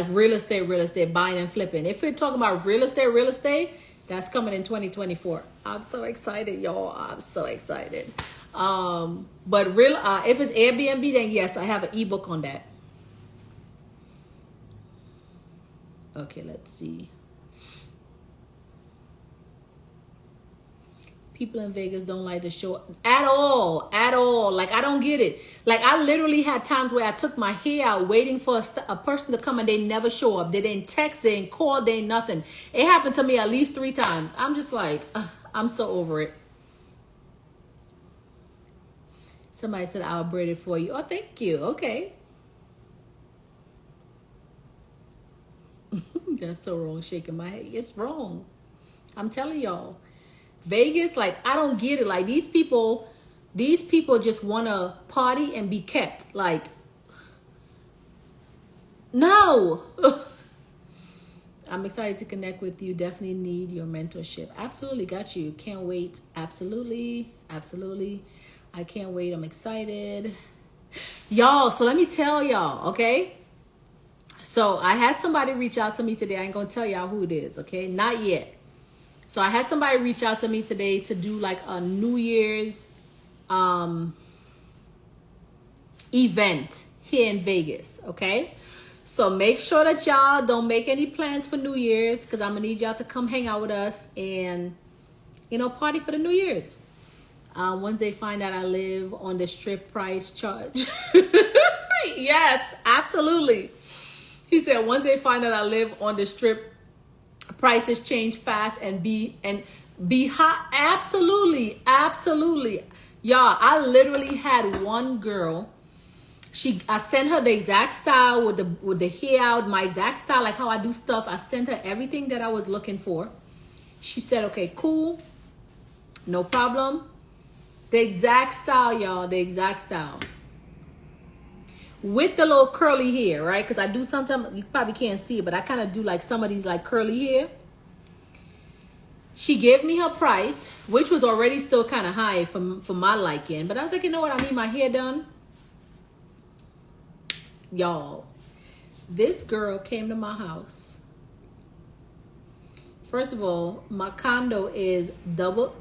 [SPEAKER 1] real estate, buying and flipping? If we're talking about real estate, that's coming in 2024. I'm so excited, y'all. I'm so excited. But real, if it's Airbnb, then yes, I have an ebook on that. Okay, let's see. People in Vegas don't like to show at all, at all. Like, I don't get it. Like, I literally had times where I took my hair out waiting for a person to come and they never show up. They didn't text, they didn't call, they didn't nothing. It happened to me at least 3 times. I'm just like, I'm so over it. Somebody said I'll braid it for you. Oh, thank you. Okay. That's so wrong, shaking my head. It's wrong. I'm telling y'all. Vegas, like, I don't get it. Like, these people just want to party and be kept. Like, no. I'm excited to connect with you. Definitely need your mentorship. Absolutely, got you. Can't wait. Absolutely, absolutely. I can't wait. I'm excited. Y'all, so let me tell y'all, okay? So I had somebody reach out to me today. I ain't going to tell y'all who it is, okay? Not yet. So I had somebody reach out to me today to do like a New Year's event here in Vegas, okay? So make sure that y'all don't make any plans for New Year's, because I'm going to need y'all to come hang out with us and, you know, party for the New Year's. Once they find out I live on the strip price charge. Yes, absolutely. He said once they find out I live on the strip, prices change fast and be hot. Absolutely, absolutely. Y'all, I literally had one girl. I sent her the exact style with the hair out, my exact style, like how I do stuff. I sent her everything that I was looking for. She said, okay, cool, no problem. The exact style, y'all, the exact style. With the little curly hair, right? Because I do sometimes, you probably can't see it, but I kind of do like some of these like curly hair. She gave me her price, which was already still kind of high for my liking. But I was like, you know what? I need my hair done. Y'all, this girl came to my house. First of all, my condo is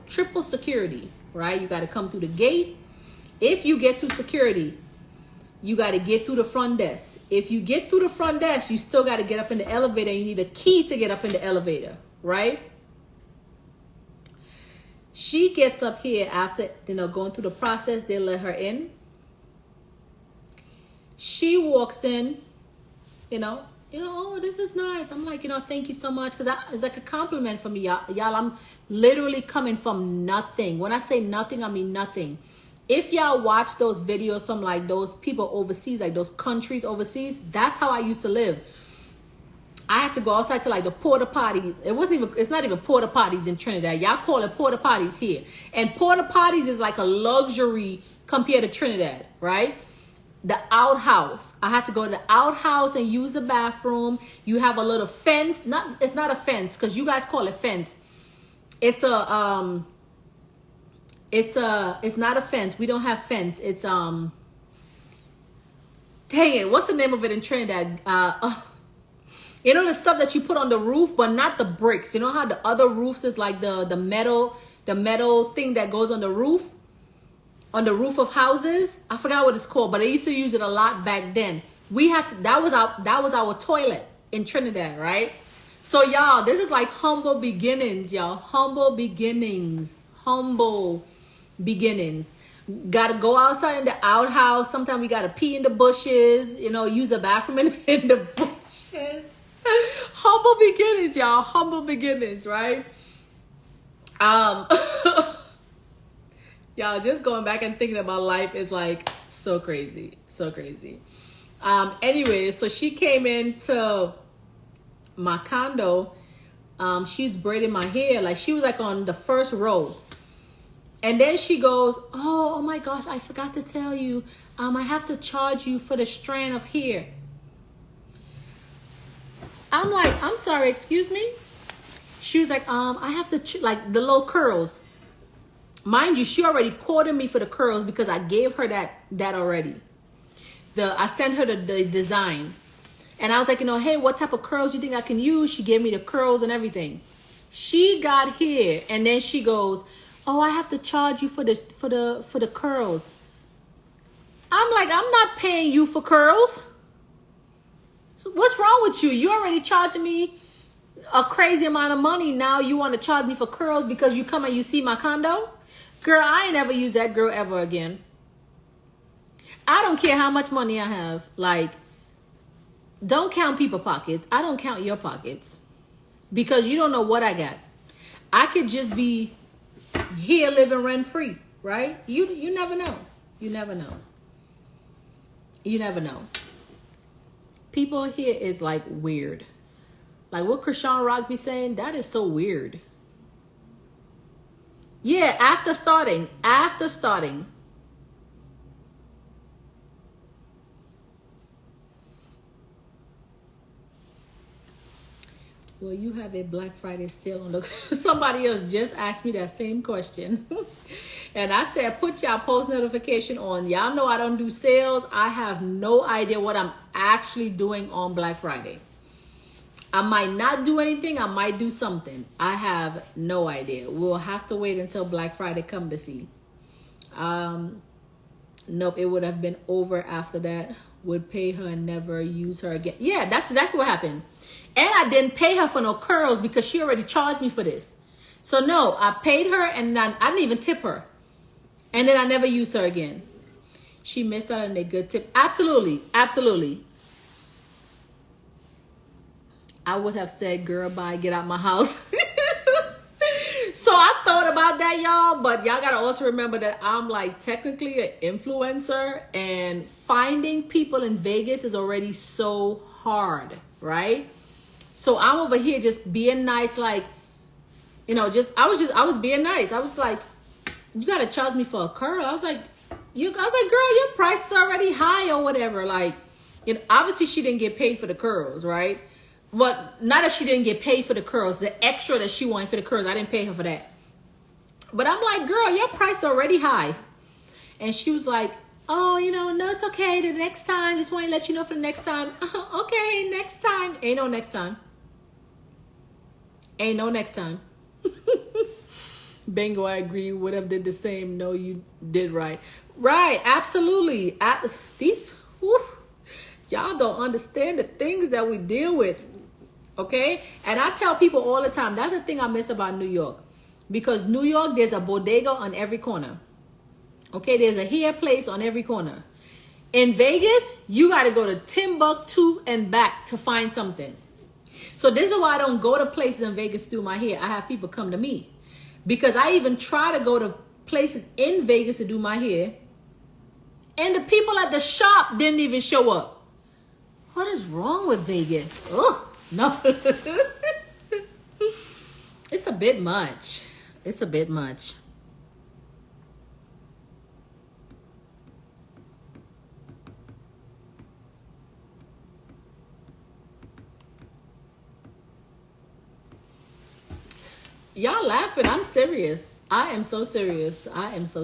[SPEAKER 1] triple security, right? You got to come through the gate. If you get through security, you got to get through the front desk. If you get through the front desk, you still got to get up in the elevator. You need a key to get up in the elevator, right? She gets up here after, going through the process. They let her in. She walks in, oh, this is nice. I'm like, thank you so much. Because it's like a compliment for me, y'all. I'm literally coming from nothing. When I say nothing, I mean nothing. If y'all watch those videos from like those people overseas, like those countries overseas, that's how I used to live. I had to go outside to like the porta potties. It's not even porta potties in Trinidad. Y'all call it porta potties here. And porta potties is like a luxury compared to Trinidad, right? The outhouse. I had to go to the outhouse and use the bathroom. You have a little fence. It's not a fence because you guys call it fence. It's not a fence. We don't have fence. It's dang it, what's the name of it in Trinidad? The stuff that you put on the roof, but not the bricks. You know how the other roofs is like the metal thing that goes on the roof of houses? I forgot what it's called, but I used to use it a lot back then. That was our toilet in Trinidad, right? So y'all, this is like humble beginnings, y'all. Humble beginnings. Gotta go outside in the outhouse. Sometimes we gotta pee in the bushes, use the bathroom in the bushes. Humble beginnings, y'all. Humble beginnings, right? Y'all, just going back and thinking about life is like so crazy. So crazy. Anyway, so she came into my condo. She's braiding my hair. Like, she was like on the first row. And then she goes, oh my gosh, I forgot to tell you. I have to charge you for the strand of hair. I'm like, I'm sorry, excuse me? She was like, I have to, like the little curls. Mind you, she already quoted me for the curls because I gave her that already. I sent her the design. And I was like, hey, what type of curls do you think I can use? She gave me the curls and everything. She got here and then she goes, Oh, I have to charge you for the curls. I'm like, I'm not paying you for curls. So what's wrong with you? You already charging me a crazy amount of money. Now you want to charge me for curls because you come and you see my condo? Girl, I ain't ever use that girl ever again. I don't care how much money I have. Like, don't count people's pockets. I don't count your pockets. Because you don't know what I got. I could just be here living rent free, right? You never know. You never know. You never know. People here is like weird. Like what Krishan Rock be saying, that is so weird. Yeah, after starting. Well, you have a Black Friday sale on the... Somebody else just asked me that same question. And I said, put y'all post notification on. Y'all know I don't do sales. I have no idea what I'm actually doing on Black Friday. I might not do anything. I might do something. I have no idea. We'll have to wait until Black Friday come to see. Nope, it would have been over after that. Would pay her and never use her again. Yeah, that's exactly what happened. And I didn't pay her for no curls because she already charged me for this. So no, I paid her and I didn't even tip her. And then I never used her again. She missed out on a good tip. Absolutely, absolutely. I would have said, girl, bye, get out my house. So I thought about that, y'all. But y'all got to also remember that I'm like technically an influencer. And finding people in Vegas is already so hard, right? So I'm over here just being nice, like, you know, I was being nice. I was like, you got to charge me for a curl. I was like, girl, your price is already high or whatever. Like, you know, obviously she didn't get paid for the curls, right? But not that she didn't get paid for the curls, the extra that she wanted for the curls, I didn't pay her for that. But I'm like, girl, your price is already high. And she was like, oh, you know, no, it's okay. The next time, just want to let you know for the next time. Okay, next time. Ain't no next time. Ain't no next time. Bingo, I agree. Would have did the same. No, you did right. Right, absolutely. Y'all don't understand the things that we deal with. Okay? And I tell people all the time, that's the thing I miss about New York. Because New York, there's a bodega on every corner. Okay? There's a hair place on every corner. In Vegas, you got to go to Timbuktu and back to find something. So this is why I don't go to places in Vegas to do my hair. I have people come to me. Because I even try to go to places in Vegas to do my hair. And the people at the shop didn't even show up. What is wrong with Vegas? Oh, no. It's a bit much. It's a bit much. Y'all laughing. I'm serious. I am so serious. I am so